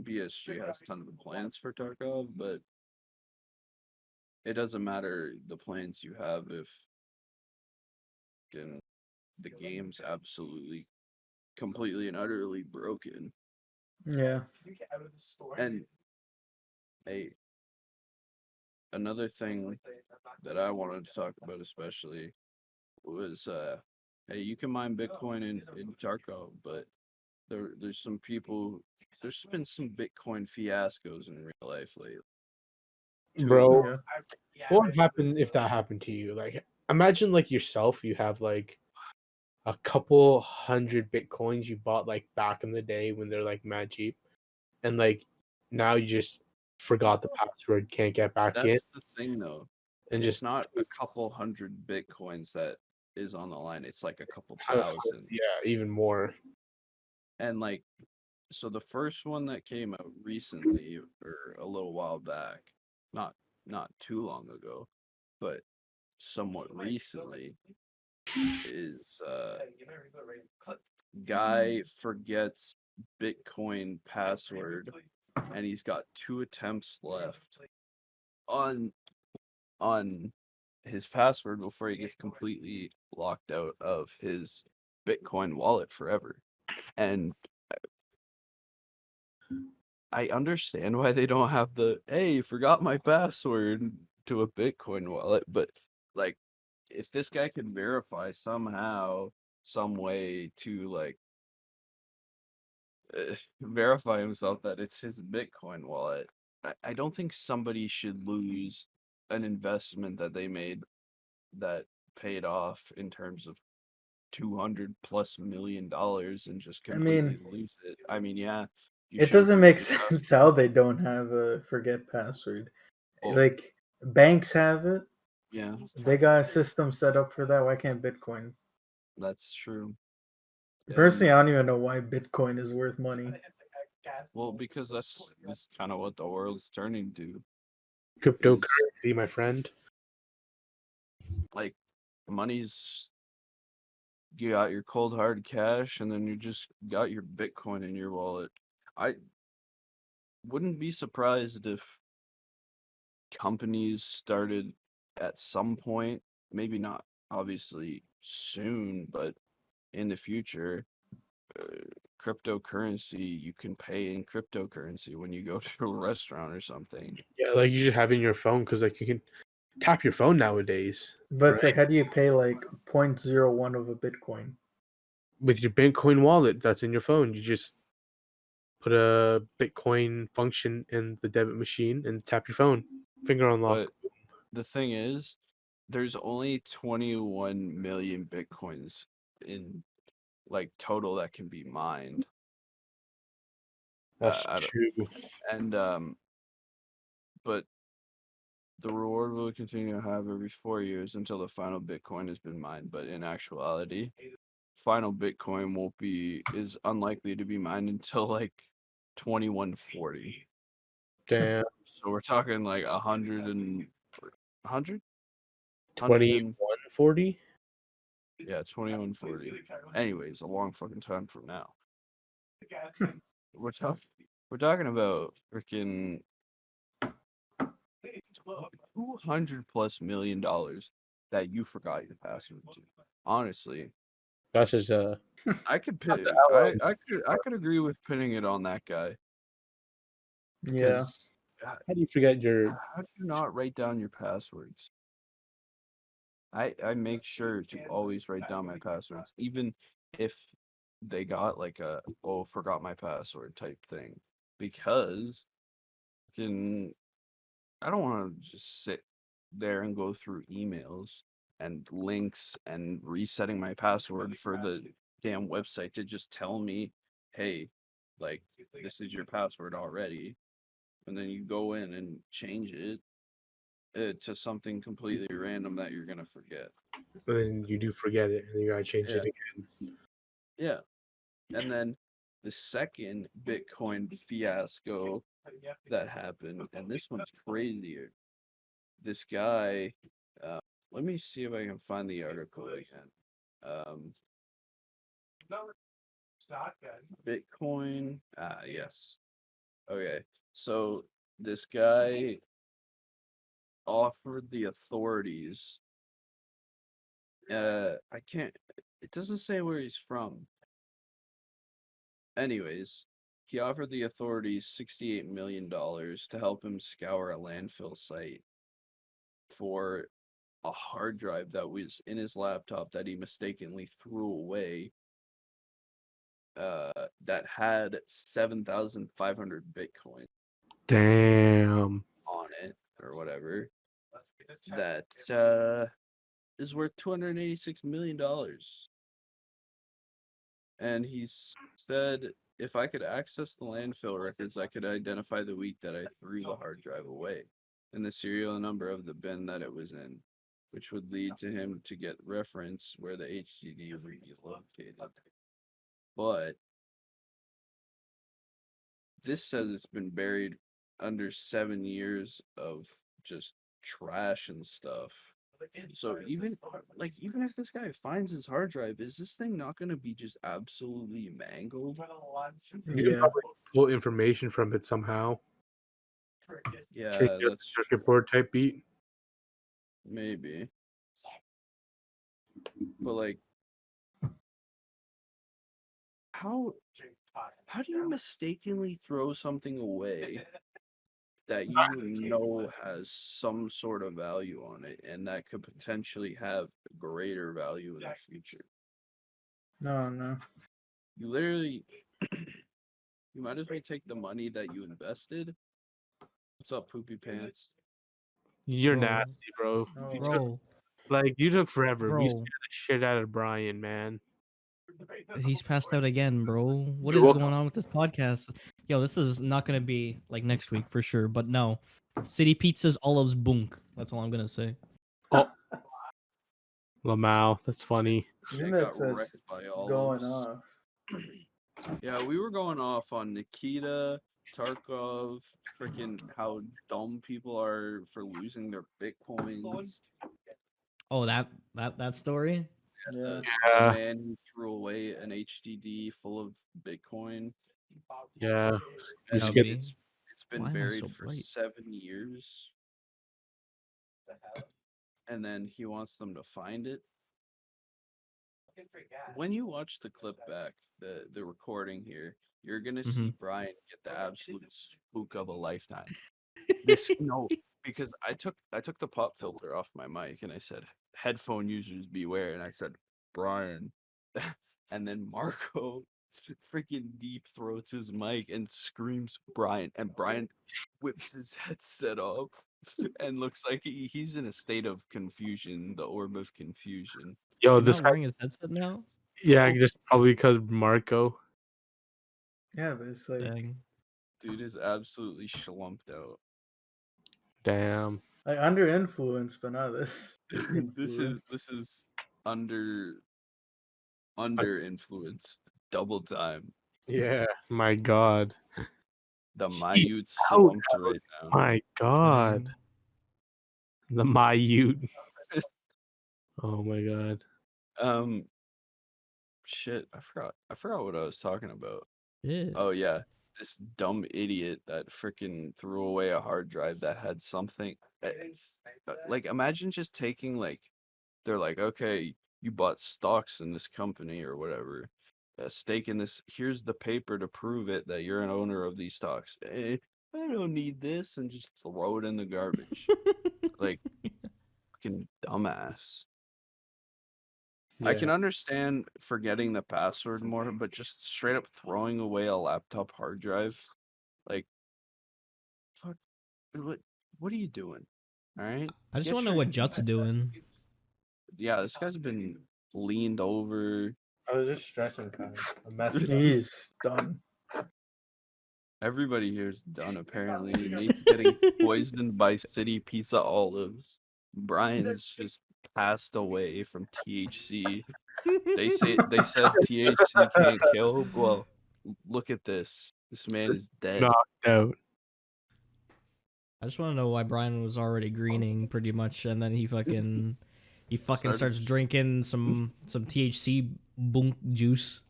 BSG has tons of plans for Tarkov, but it doesn't matter the plans you have if the game's absolutely, completely and utterly broken. Yeah. And another thing that I wanted to talk about especially was hey, you can mine Bitcoin in Tarkov, but there's been some Bitcoin fiascos in real life lately. bro, Yeah. what would happen if that happened to you? Like, imagine like yourself, you have like a couple hundred bitcoins you bought like back in the day when they're like mad cheap, and like now you just forgot the password, can't get back in, That's the thing, though. and It's just not a couple hundred Bitcoins that is on the line. It's like a couple how- thousand. yeah, even more. And so the first one that came out recently or a little while back not too long ago, but somewhat recently, is guy forgets Bitcoin password, and he's got 2 attempts left on his password before he gets completely locked out of his Bitcoin wallet forever. And I understand why they don't have the hey, forgot my password to a Bitcoin wallet, but like if this guy can verify somehow, some way to like verify himself that it's his Bitcoin wallet, I don't think somebody should lose an investment that they made that paid off in terms of $200+ million and just I completely mean, lose it. I mean, yeah, you it should doesn't make lose stuff. sense how they don't have a forget password. Oh, Like banks have it. yeah, They got a system set up for that. Why can't Bitcoin? that's true. Personally, And I don't even know why Bitcoin is worth money. well, because that's kind of what the world's turning to. Is Cryptocurrency, my friend. like money's you got your cold hard cash, and then you just got your Bitcoin in your wallet. I wouldn't be surprised if companies started at some point, maybe not obviously soon, but in the future, uh, cryptocurrency, you can pay in cryptocurrency when you go to a restaurant or something. Yeah, like you just have it in your phone because like you can tap your phone nowadays, But it's right? like, how do you pay like 0.01 of a Bitcoin? With your Bitcoin wallet that's in your phone, you just put a Bitcoin function in the debit machine and tap your phone. Finger unlock. But the thing is, there's only 21 million Bitcoins in like total that can be mined. That's I don't, true. and but the reward will continue to have every 4 years until the final Bitcoin has been mined. But in actuality, final Bitcoin is unlikely to be mined until like 2140. Damn. So we're talking like 100, 2140? yeah, 2140. Anyways, a long fucking time from now. We're talking we're talking about freaking $200+ million that you forgot your password to. Honestly, That's just I could that's pit, the hour. I could agree with pinning it on that guy Yeah. because How do you forget your how do you not write down your passwords? I make sure to always write down my passwords, even if they got like a oh forgot my password type thing, because can I don't want to just sit there and go through emails and links and resetting my password for the damn website to just tell me, hey, like this is your password already, and then you go in and change it to something completely random that you're gonna forget. and then you do forget it and you gotta change Yeah, it again. yeah. And then the second Bitcoin fiasco that happened, and this one's crazier. This guy, uh, let me see if I can find the article again. Um, Bitcoin. Yes. Okay. So this guy offered the authorities. I can't. It doesn't say where he's from. Anyways, he offered the authorities $68 million to help him scour a landfill site for a hard drive that was in his laptop that he mistakenly threw away that had 7,500 Bitcoin Damn. on it or whatever. That is worth $286 million. And he said if I could access the landfill records, I could identify the week that I threw the hard drive away and the serial number of the bin that it was in, which would lead to him to get reference where the HDD would be located. But this says it's been buried under 7 years of just trash and stuff. So even if this guy finds his hard drive, is this thing not going to be just absolutely mangled? You can Yeah. probably pull information from it somehow. Yeah, Change it that's circuit board type beat. maybe. But like, how do you mistakenly throw something away that you know has some sort of value on it and that could potentially have greater value in the future? No. You literally, you might as well take the money that you invested. What's up, poopy pants? You're Bro. nasty, bro. No. You Bro, you took forever. We bro, scared the shit out of Bryan, man. he's passed out again, bro. What You're is welcome. going on with this podcast? Yo, this is not gonna be like next week for sure, but no. City Pizzas Olives Bunk. That's all I'm gonna say. Oh, Lamau, that's funny. Yeah, Remix got is wrecked by going olives. off. Yeah, we were going off on Nikita, Tarkov, freaking how dumb people are for losing their bitcoins. Oh, that story? Yeah. The Yeah, man who threw away an HDD full of Bitcoin. yeah. You And skip. Chubby. it's been Why am I buried so for bright? 7 years. And then he wants them to find it. When you watch the clip back, the recording here, you're gonna see Bryan get the absolute spook of a lifetime. No, because I took the pop filter off my mic and I said, headphone users beware, and I said, Bryan. And then Marco freaking deep throats his mic and screams Bryan, and Bryan whips his headset off and looks like he's in a state of confusion, the orb of confusion. Yo, He's this not guy. wearing his headset now? Yeah, just probably because Marco. Yeah, but it's like Dang. Dude is absolutely schlumped out. Damn. under influence, but not this. This is under influenced double time. Yeah. My God. The He Mayute's out, slumped right now. My God. Dang. The Mayute. Oh my God. Shit, I forgot what I was talking about. Yeah. Oh yeah, this dumb idiot that freaking threw away a hard drive that had something. Like, imagine just taking they're like, okay, you bought stocks in this company or whatever, a stake in this. Here's the paper to prove it that you're an owner of these stocks. I don't need this, and just throw it in the garbage. Like, fucking dumbass. I can understand forgetting the password more, but just straight up throwing away a laptop hard drive, like, fuck, what are you doing? All right. I just Get want to know your- what Jut's doing. Yeah, this guy's been leaned over. I was just stretching, kind of. A mess. He's done. Everybody here's done apparently. Nate's getting poisoned by City Pizza Olives. Bryan's just passed away from THC. They said THC can't kill. Well, look at this. This man is dead. Knocked out. I just want to know why Bryan was already greening pretty much, and then he fucking Started- starts drinking some THC bunk juice.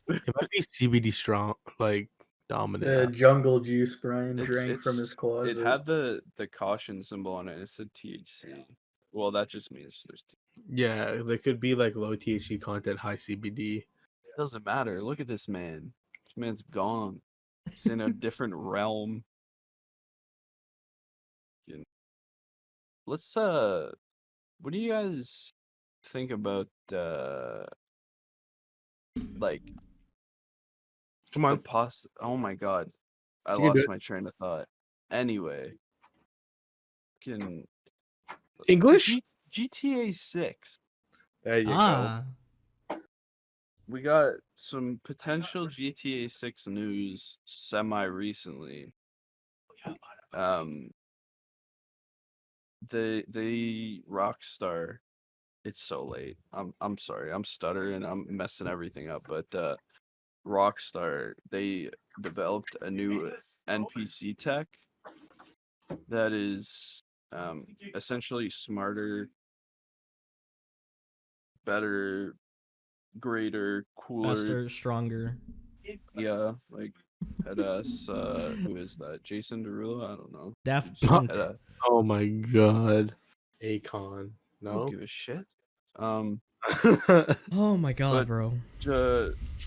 It might be CBD strong, like The dominant. jungle juice Bryan It's- drank from his closet. It had the caution symbol on it. It said THC. Well, that just means there's. Yeah, there could be like low THC content, high CBD. It doesn't matter. Look at this man. This man's gone. He's in a different realm. Let's what do you guys think about like Come the on. oh my god. I You can do lost it. my train of thought. Anyway. English? GTA 6. There you go. Ah, We got some potential GTA 6 news semi recently. The Rockstar, it's so late. I'm sorry. I'm stuttering. I'm messing everything up, but Rockstar, they developed a new NPC tech that is essentially smarter, better, greater, cooler. Faster, stronger. Yeah, like headass. Who is that? Jason Derulo? I don't know. Daft Just Punk. headass. Oh my god. Akon. I don't No. give a shit. Oh my god, But bro.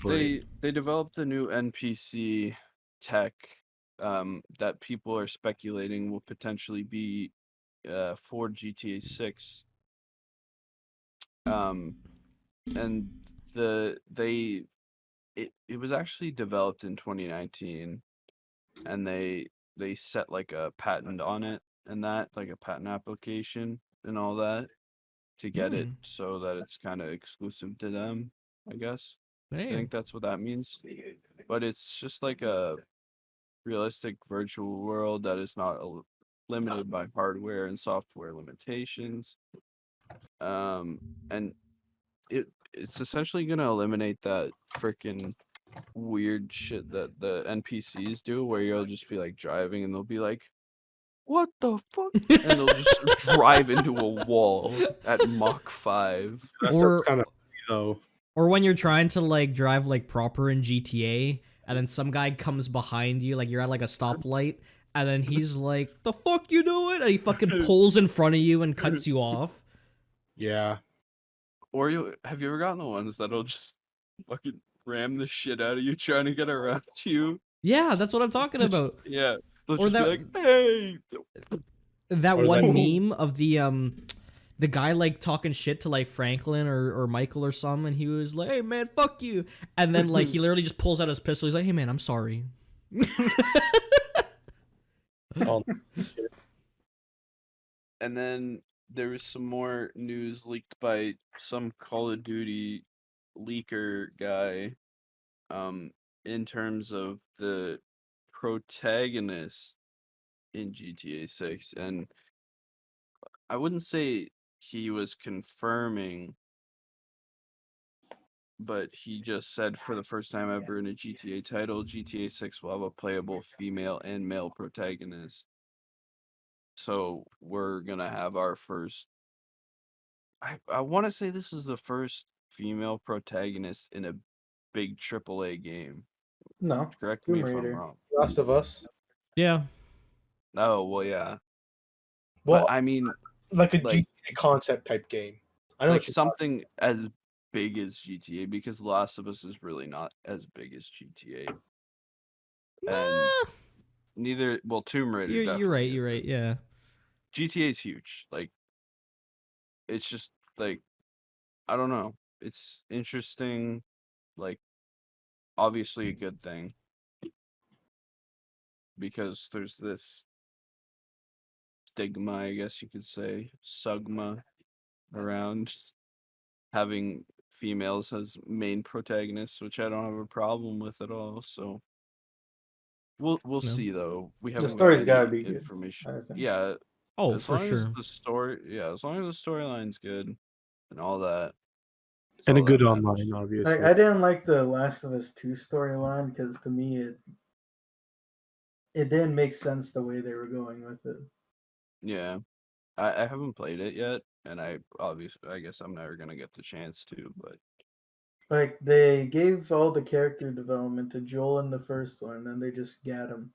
they developed a new NPC tech that people are speculating will potentially be for GTA 6. And it was actually developed in 2019, and they set like a patent on it, and that like a patent application and all that to get it so that it's kind of exclusive to them, I guess. I Damn. think that's what that means. But it's just like a realistic virtual world that is not limited by hardware and software limitations. And it's essentially gonna eliminate that freaking weird shit that the NPCs do, where you'll just be like driving and they'll be like, "What the fuck?" and they'll just drive into a wall at Mach 5. That Or- stuff's kind of though. Or when you're trying to like drive like proper in GTA, and then some guy comes behind you, like you're at like a stoplight, and then he's like, "The fuck you doing?" and he fucking pulls in front of you and cuts you off. Yeah. Or have you ever gotten the ones that'll just fucking ram the shit out of you trying to get around you? Yeah, that's what I'm talking about. Yeah. They'll Or just that- be like, "Hey!" That Or one that- meme of the guy like talking shit to like Franklin or Michael or something, and he was like, "Hey man, fuck you," and then like he literally just pulls out his pistol. He's like, "Hey man, I'm sorry." Oh, And then there was some more news leaked by some Call of Duty leaker guy, in terms of the protagonist in GTA 6. And I wouldn't say he was confirming, but he just said for the first time ever in a GTA title, GTA 6 will have a playable female and male protagonist. So we're gonna have our first. I want to say this is the first female protagonist in a big AAA game. No, Correct me Tomb if I'm Raider. wrong. Last of Us. Yeah. Oh well, yeah. Well, But I mean, like a like- GTA concept type game. I know like what you're something as big as GTA, because Last of Us is really not as big as GTA. And neither, well, Tomb Raider. You're definitely right. is, You're but right. Yeah. GTA is huge. Like, it's just like, I don't know. It's interesting. Like, obviously a good thing, because there's this stigma, I guess you could say, sugma around having females as main protagonists, which I don't have a problem with at all. So we'll No. see though. We The haven't story's got gotta any be good, information. I think. Yeah, Oh, as for long sure. as the story, yeah, as long as the storyline's good and all that. it's and a all good that matters. online, obviously. I didn't like the Last of Us 2 storyline because to me it didn't make sense the way they were going with it. Yeah, I haven't played it yet, and I guess I'm never gonna get the chance to. But Like they gave all the character development to Joel in the first one, and then they just got him.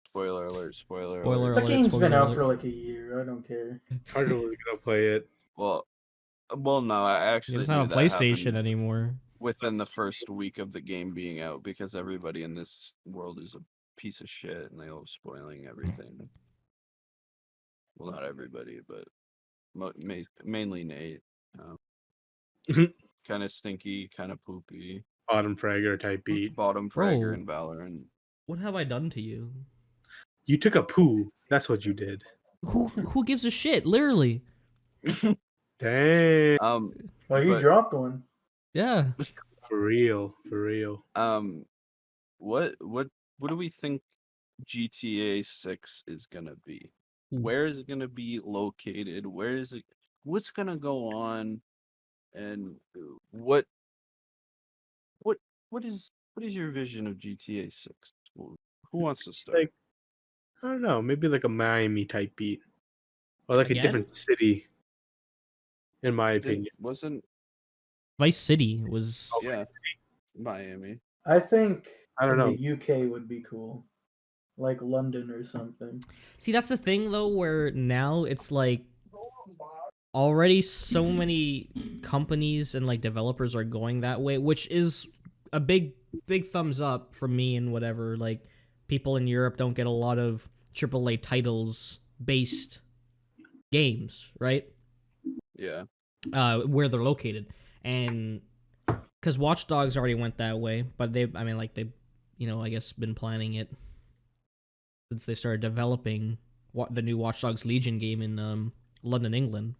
spoiler alert! Spoiler Spoiler alert! The alert, game's spoiler been out alert. for like a year. I don't care. Carter was gonna play it. Well, no, I He actually doesn't have a knew that PlayStation happened anymore. within the first week of the game being out, because everybody in this world is a piece of shit and they love spoiling everything. Well, not everybody, but mainly Nate. Kind of stinky, kind of poopy. Bottom fragger type beat. Bottom Bro. fragger in Valorant. What have I done to you? You took a poo. That's what you did. Who gives a shit? Literally. Dang. Well, you But- dropped one. Yeah. For real. For real. What do we think GTA 6 is gonna be? Ooh. Where is it gonna be located? What's gonna go on? And what is your vision of GTA 6? Who wants to start? Like, I don't know, maybe like a Miami type beat, or like Again? a different city. In my opinion, Wasn't Vice City was. yeah Miami. I think I don't in know. the UK would be cool, like London or something. See, that's the thing though, where now it's like already so many companies and like developers are going that way, which is a big thumbs up from me and whatever. Like people in Europe don't get a lot of AAA titles based games, right? Yeah. Where they're located, and because Watch Dogs already went that way, but I guess been planning it since they started developing the new Watch Dogs Legion game in London, England.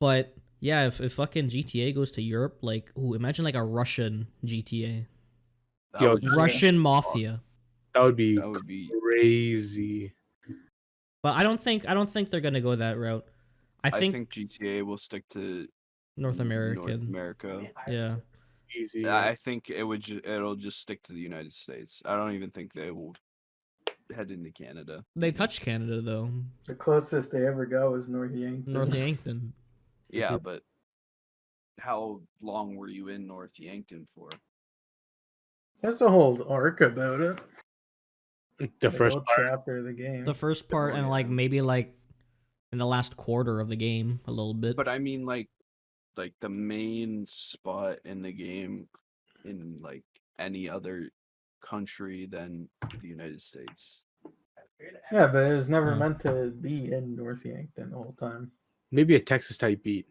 But yeah, if fucking GTA goes to Europe, like, ooh, imagine like a Russian GTA, That Yo, would just Russian be Mafia. That would be That would be. crazy. But I don't think they're gonna go that route. I I think think GTA will stick to North American. North America. Yeah. Easy. Yeah. I think it'll just stick to the United States. I don't even think they will head into Canada. They touched Canada though. The closest they ever got was North Yankton. North Yankton. Yeah, but how long were you in North Yankton for? There's a whole arc about it. The Like, first whole part. chapter of the game. The first part and like yeah. maybe like in the last quarter of the game a little bit. But I mean, like the main spot in the game in like any other country than the United States. Yeah, but it was never Yeah. meant to be in North Yankton the whole time. Maybe a Texas type beat.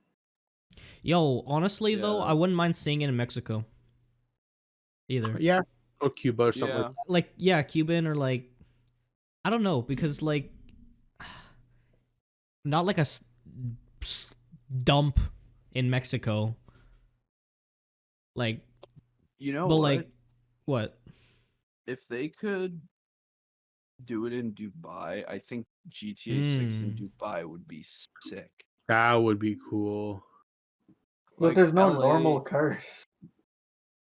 Yo, honestly though, Yeah. I wouldn't mind seeing it in Mexico. Either. Yeah. Or Cuba or something. Yeah, Like yeah, Cuban or like I don't know because like not like a dump in Mexico. Like you know but what? like what? If they could do it in Dubai, I think GTA 6 in Dubai would be sick. That would be cool. But Like there's no LA normal cars.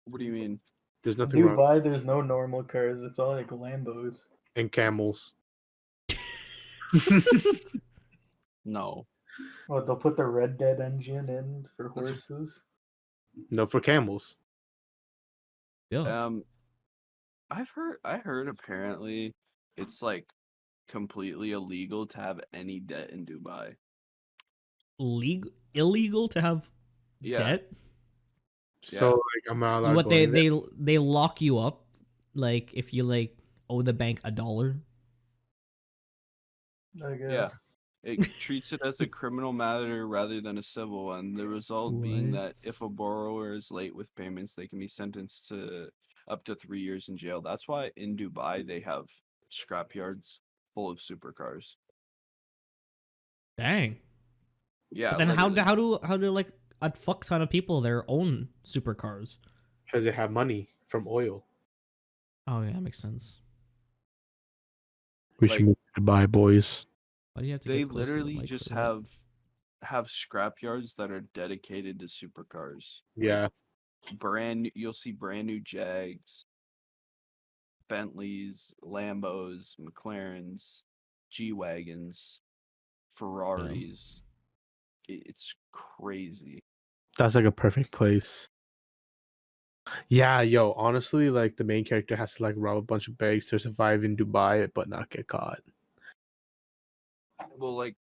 What do you mean? There's nothing wrong. Dubai, there's no normal cars. It's all like Lambos. And camels. No. Well, they'll put the Red Dead engine in for horses. No, for camels. Yeah. I heard apparently it's like completely illegal to have any debt in Dubai. Illegal to have Yeah. debt? So like I'm not allowed What going there. they lock you up like if you like owe the bank $1? I guess. Yeah. It treats it as a criminal matter rather than a civil one. The result being that if a borrower is late with payments, they can be sentenced to up to 3 years in jail. That's why in Dubai they have scrapyards full of supercars. Dang. Yeah. But then literally. how do like a fuck ton of people their own supercars? Because they have money from oil. Oh yeah, that makes sense. We Like- should move to Dubai, boys. Why do you have to They get close to the literally mic just for that? have scrapyards that are dedicated to supercars. Yeah. You'll see brand new Jags, Bentleys, Lambos, McLarens, G-Wagons, Ferraris. It's crazy. That's like a perfect place. Yeah, yo, honestly, like the main character has to like rob a bunch of banks to survive in Dubai but not get caught. Well, like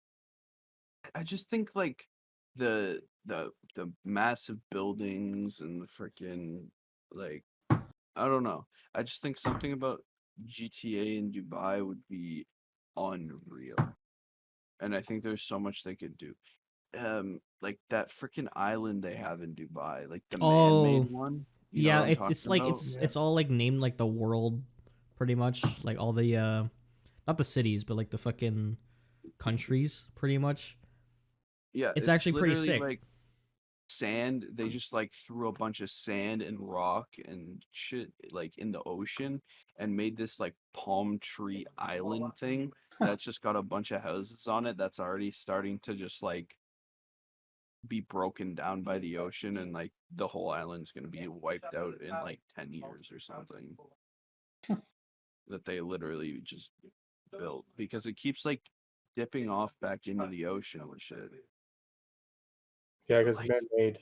I just think like the massive buildings and the freaking like I don't know. I just think something about GTA in Dubai would be unreal. And I think there's so much they could do. Like that freaking island they have in Dubai, like the man-made one. You know Yeah, what I'm it's talking like about? it's all like named like the world pretty much. Like all the not the cities, but like the fucking countries pretty much. Yeah, It's actually pretty literally sick. like sand. They just like threw a bunch of sand and rock and shit like in the ocean and made this like palm tree island thing that's just got a bunch of houses on it that's already starting to just like be broken down by the ocean, and like the whole island's gonna be wiped out in like 10 years or something. that they literally just built because it keeps like dipping off back into the ocean and shit. Yeah, because Like- man-made.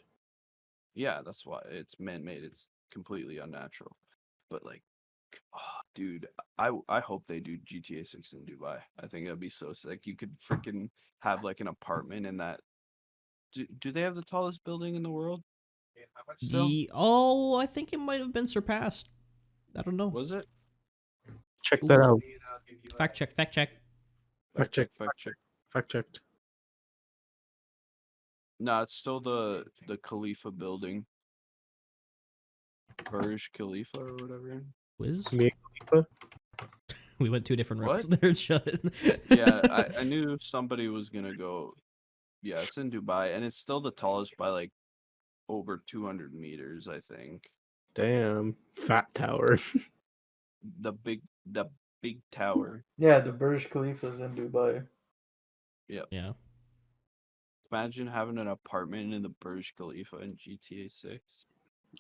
Yeah, that's why it's man-made. It's completely unnatural. But like, oh, dude, I hope they do GTA 6 in Dubai. I think that'd be so sick. You could freaking have like an apartment in that. Do they have the tallest building in the world? Still? Oh, I think it might have been surpassed. I don't know. Was it? Check that out. Fact check. Fact check. Fact check. Fact check. Fact checked. No, it's still the Khalifa building. Burj Khalifa or whatever. Wiz. Me, Khalifa? We went two different routes What? there, Shut. Yeah, I knew somebody was gonna go. Yeah, it's in Dubai, and it's still the tallest by like over 200 meters, I think. Damn. Fat tower. The big tower. Yeah, the Burj Khalifa's in Dubai. Yeah. Imagine having an apartment in the Burj Khalifa in GTA 6.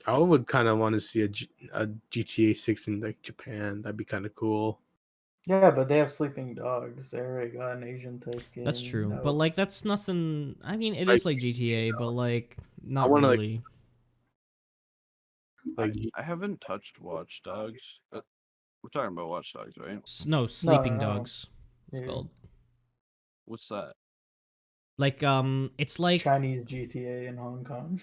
I would kind of want to see a GTA 6 in like Japan. That'd be kind of cool. Yeah, but they have sleeping dogs. They already got an Asian type game. That's true. out. But like that's nothing. I mean, it is like GTA, but like not wanna, like, really. Like I haven't touched Watch Dogs. We're talking about Watch Dogs, right? No, sleeping no. dogs. It's Yeah. called. What's that? Like it's like Chinese GTA in Hong Kong.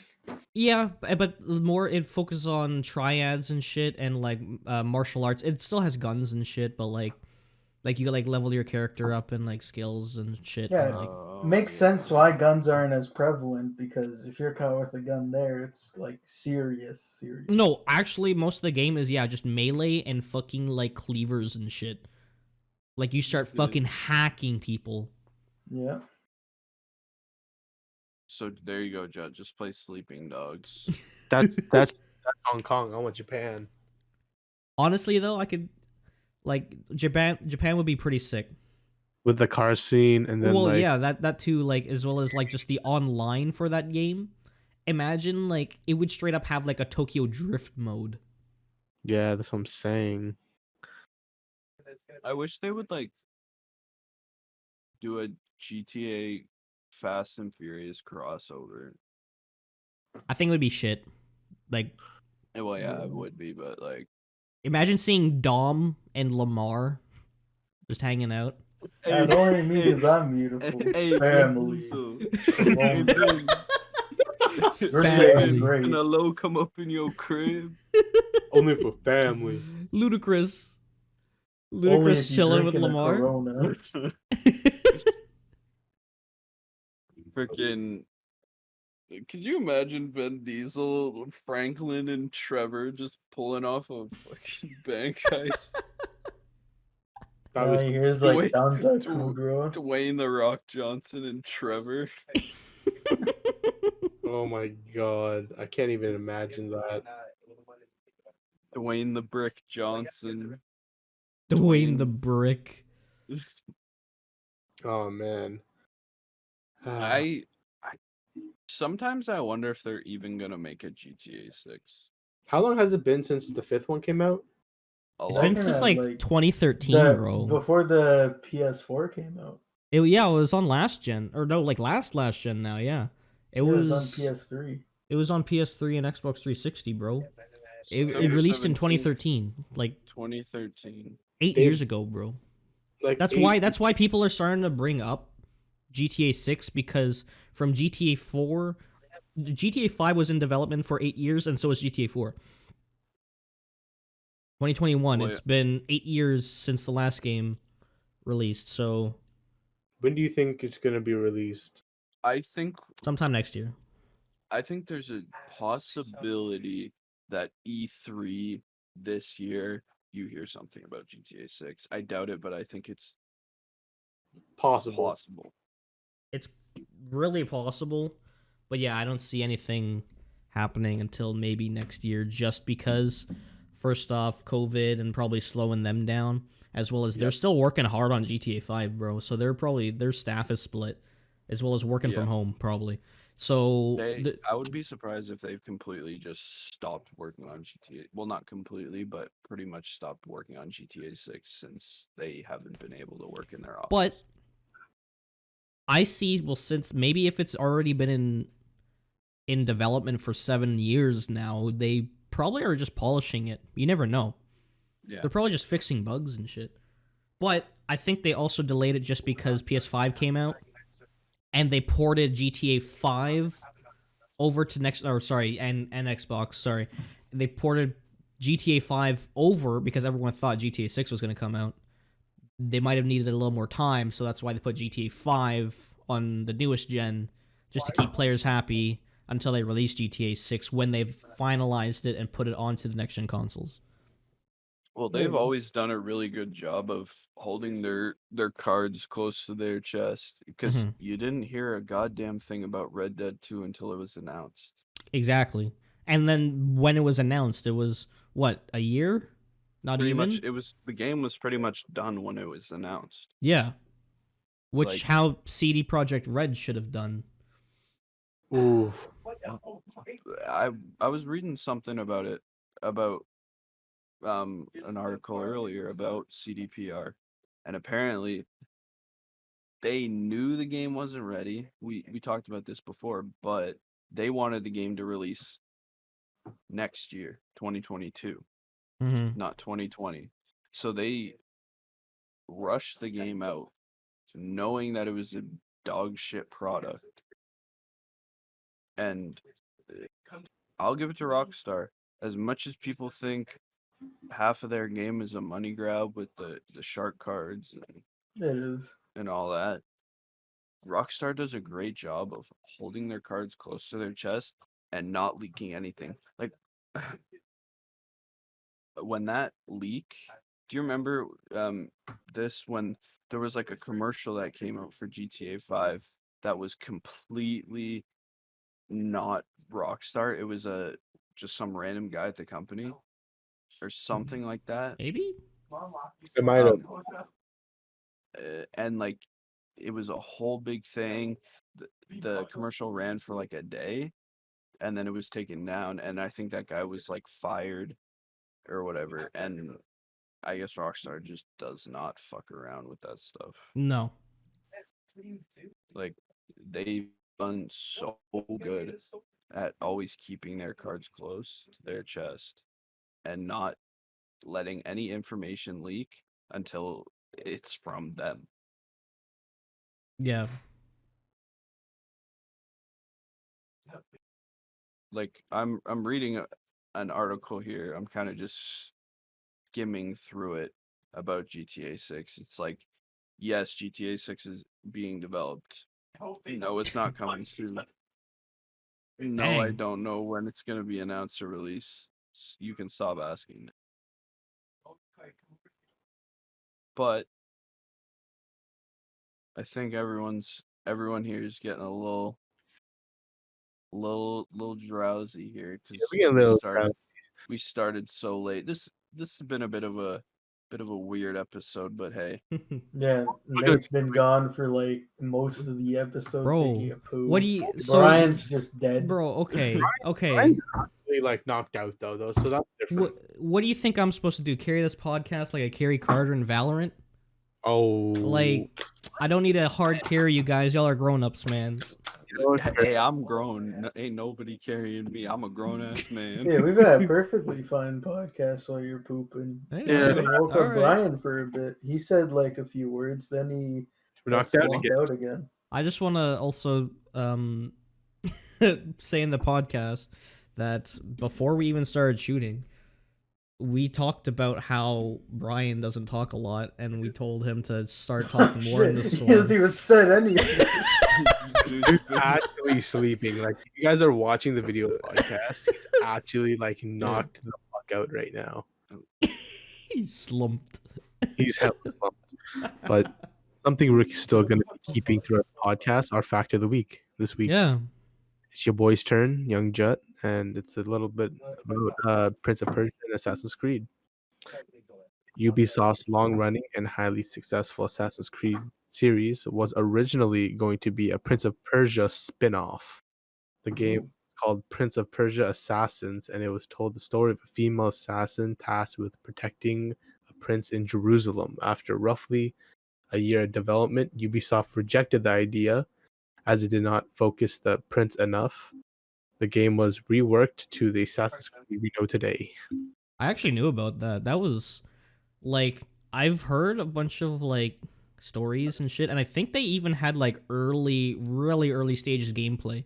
yeah, but more it focuses on triads and shit and like martial arts. It still has guns and shit, but like you could like level your character up and like skills and shit. Yeah. And, like, Makes yeah. sense why guns aren't as prevalent because if you're caught with a gun there, it's like serious. no, actually, most of the game is just melee and fucking like cleavers and shit. Like you start Dude. fucking hacking people. Yeah. So there you go, Judd. Just play Sleeping Dogs. that's Hong Kong. I want Japan. Honestly, though, I could like Japan would be pretty sick. With the car scene and then Well, like yeah, that too, like as well as like just the online for that game. Imagine like it would straight up have like a Tokyo Drift mode. yeah, that's what I'm saying. I wish they would like do a GTA Fast and Furious crossover. I think it would be shit. Like Well, yeah, it would be, but like, imagine seeing Dom and Lamar just hanging out. Yeah, don't worry me because I'm beautiful. Hey, Family. Hey, Ben, We're Family. saving can a grace. low come up in your crib? Only for family. Ludicrous. Only Ludicrous if you chilling with drinking a Lamar. Corona. Freaking. Could you imagine Vin Diesel, Franklin, and Trevor just pulling off a fucking bank heist? That was Here's Dwayne- like Danza Dw- Kugro. Dwayne the Rock Johnson and Trevor. oh my god. I can't even imagine that. Dwayne the Brick Johnson. Dwayne the Brick. Oh man. I sometimes I wonder if they're even gonna make a GTA 6. How long has it been since the 5th one came out? A It's lot. been Looking since at, like like, 2013, bro. Before the PS4 came out. It was on last gen, or no, like last gen now. Yeah, it was on PS3. It was on PS3 and Xbox 360, bro. It September released in 17th, 2013, like 2013. 8 They- years ago, bro. Like That's why people are starting to bring up GTA 6 because from GTA 4, GTA 5 was in development for 8 years, and so was GTA 4. 2021. Well, It's been 8 years since the last game released, so When do you think it's gonna be released? I think sometime next year. there's a possibility that E3 this year you hear something about GTA 6. I doubt it, but I think it's Possible. possible. It's really possible, but yeah, I don't see anything happening until maybe next year just because first off COVID and probably slowing them down, as well as they're Yep. still working hard on GTA 5, bro, so their staff is split as well as working from Yeah. home probably. So I would be surprised if they've completely just stopped working on GTA. Well, not completely, but pretty much stopped working on GTA 6 since they haven't been able to work in their office. but I see. Well, since maybe if it's already been in development for 7 years now, they probably are just polishing it. You never know. Yeah. They're probably just fixing bugs and shit. But I think they also delayed it just because PS5 came out and they ported GTA 5 over to and Xbox, sorry. They ported GTA 5 over because everyone thought GTA 6 was going to come out. They might have needed a little more time, so that's why they put GTA 5 on the newest gen just to keep players happy until they release GTA 6 when they've finalized it and put it onto the next gen consoles. Well, they've always done a really good job of holding their cards close to their chest because Mhm. you didn't hear a goddamn thing about Red Dead 2 until it was announced. Exactly. And then when it was announced, it was what, a year? Not Pretty even? much, the game was pretty much done when it was announced. Yeah. Which Like- how CD Projekt Red should have done. Ooh. I was reading something about it, about an article earlier about CDPR, and apparently they knew the game wasn't ready. We talked about this before, but they wanted the game to release next year, 2022, Mm-hmm. not 2020. So they rushed the game out knowing that it was a dog shit product. And I'll give it to Rockstar. As much as people think half of their game is a money grab with the shark cards It is. and all that, Rockstar does a great job of holding their cards close to their chest and not leaking anything. Like when that leak, do you remember this when there was like a commercial that came out for GTA 5 that was completely not Rockstar? It was just some random guy at the company or something like that. Maybe? It might have. And like it was a whole big thing. The commercial ran for like a day and then it was taken down, and I think that guy was like fired or whatever. And I guess Rockstar just does not fuck around with that stuff. No. Like they've done so good at always keeping their cards close to their chest and not letting any information leak until it's from them. Yeah. Like I'm reading an article here. I'm kind of just skimming through it about GTA 6. It's like, yes, GTA 6 is being developed. No, it's not coming soon. No, I Dang. don't know when it's going to be announced or released. You can stop asking. But I think everyone here is getting a little drowsy here Yeah, we get a little we started so late. This has been a bit of a weird episode, but hey. Yeah, Nate's been gone for like most of the episode Bro, taking a poo. what do you... Brian's just dead. Bro, okay. Brian's really like knocked out though, so that's different. What do you think I'm supposed to do? Carry this podcast like I carry Carter in Valorant? Oh, Like, I don't need to hard carry you guys. Y'all are grown-ups, man. Hey, I'm grown. Ain't nobody carrying me. I'm a grown ass man. Yeah, we've had a perfectly fine podcast while you're pooping. Hey, Yeah. I even woke up alright. Brian for a bit. He said like a few words, then he knocked out again. out again. I just want to also say in the podcast that before we even started shooting, we talked about how Brian doesn't talk a lot, and we told him to start talking more in this He hasn't one. even said anything. He's actually sleeping. Like, if you guys are watching the video podcast, he's actually like knocked the fuck out right now. He's slumped. He's hella slumped. But something Rick's still going to be keeping throughout the podcast, our fact of the week this week. Yeah. It's your boy's turn, Young Jut, and it's a little bit about Prince of Persia and Assassin's Creed. Ubisoft's long-running and highly successful Assassin's Creed series was originally going to be a Prince of Persia spin-off. The game is called Prince of Persia Assassins, and it was told the story of a female assassin tasked with protecting a prince in Jerusalem. After roughly a year of development, Ubisoft rejected the idea as it did not focus the prince enough. The game was reworked to the Assassin's Creed we know today. I actually knew about that. That was like I've heard a bunch of like stories and shit, and I think they even had like really early stages gameplay.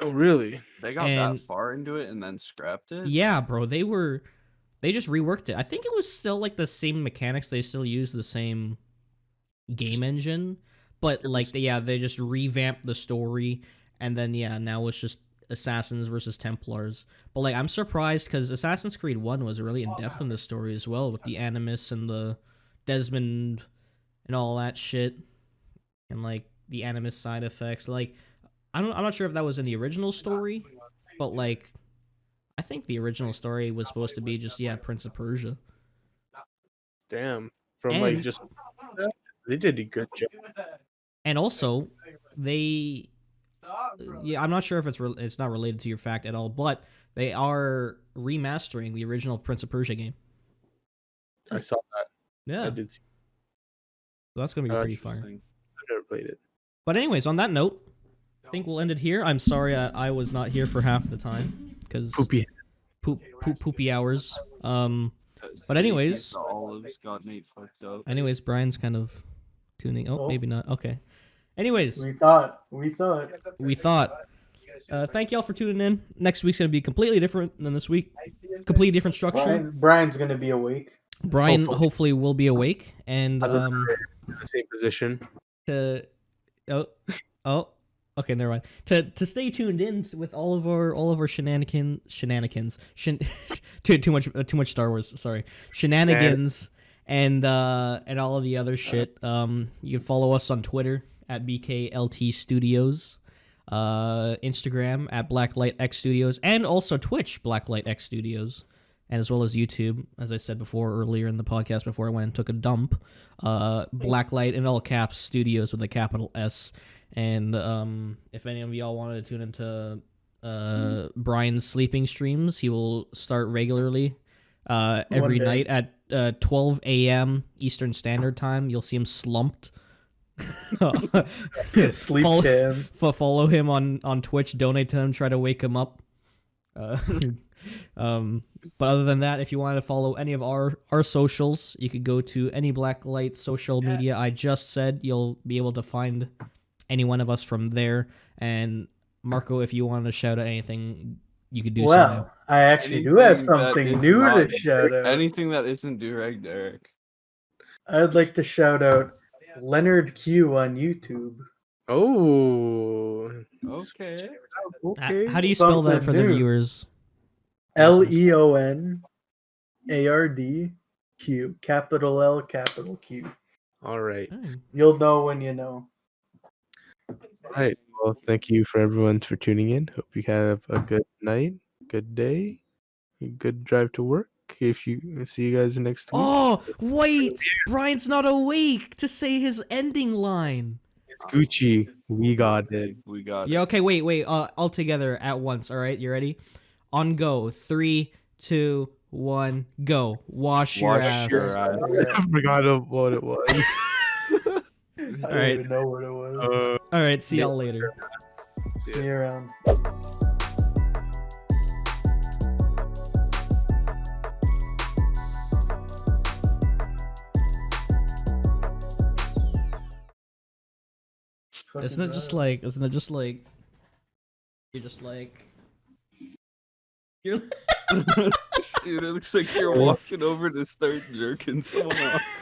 Oh, really? They got And- that far into it and then scrapped it. Yeah, bro, they just reworked it. I think it was still like the same mechanics. They still use the same game engine, but like they just revamped the story, and then now it's just assassins versus Templars. But like I'm surprised because Assassin's Creed 1 was really in depth in the story as well, with the Animus and the Desmond and all that shit, and like the Animus side effects. Like I'm not sure if that was in the original story, but like I think the original story was supposed to be just Prince of Persia. Damn. From And- like just they did a good job. And also, they I'm not sure if it's not related to your fact at all, but they are remastering the original Prince of Persia game. I saw that. Yeah, I did see. so that's gonna be pretty fire. Interesting. I've never played it. But anyways, on that note, I think we'll end it here. I'm sorry I was not here for half the time because Poopy. poopy hours. But He anyways- ate the olives, got Nate fucked up. Anyways, Brian's kind of tuning. Oh, Oh. maybe not. Okay. Anyways, We thought. we thought. Thank y'all for tuning in. Next week's gonna be completely different than this week. Completely different structure. Brian's gonna be awake. Brian Hopefully. hopefully will be awake, and The same position. to okay, never mind. To stay tuned in with all of our shenanigans. Too much Star Wars. Sorry, shenanigans and all of the other shit. You can follow us on Twitter at BKLT Studios, Instagram at Blacklight X Studios, and also Twitch Blacklight X Studios, and as well as YouTube, as I said before earlier in the podcast before I went and took a dump. Blacklight in all caps Studios with a capital S. And if any of y'all wanted to tune into Brian's sleeping streams, he will start regularly every One day. night at 12 a.m. Eastern Standard Time. You'll see him slumped. Sleep Follow- cam. Follow him on Twitch, donate to him, try to wake him up. But other than that, if you wanted to follow any of our socials, you could go to any Blacklight social media I just said. You'll be able to find any one of us from there. And Marco, if you want to shout out anything, you could do so now. Well, I actually do have Anything that something is new not- to shout out. Anything that isn't Durag Derek. I'd like to shout out Leonard Q on YouTube. Oh. Okay. Okay. How do you spell that Something for the new. viewers? LeonArdQ. Capital L, capital Q. All right. Oh. You'll know when you know. All right. Well, thank you for everyone for tuning in. Hope you have a good night, good day, a good drive to work. If you see you guys next week. Oh, wait! Brian's not awake to say his ending line. It's Gucci. We got it. We got it. Yeah, okay, wait. All together at once, all right? You ready? On go. 3, 2, 1, go. Wash your ass. your ass. I forgot what it was. I don't Alright. even know what it was. All right, see y'all later. See you around. Isn't it just like you're just like you're Dude, it looks like you're walking over to start jerking someone off.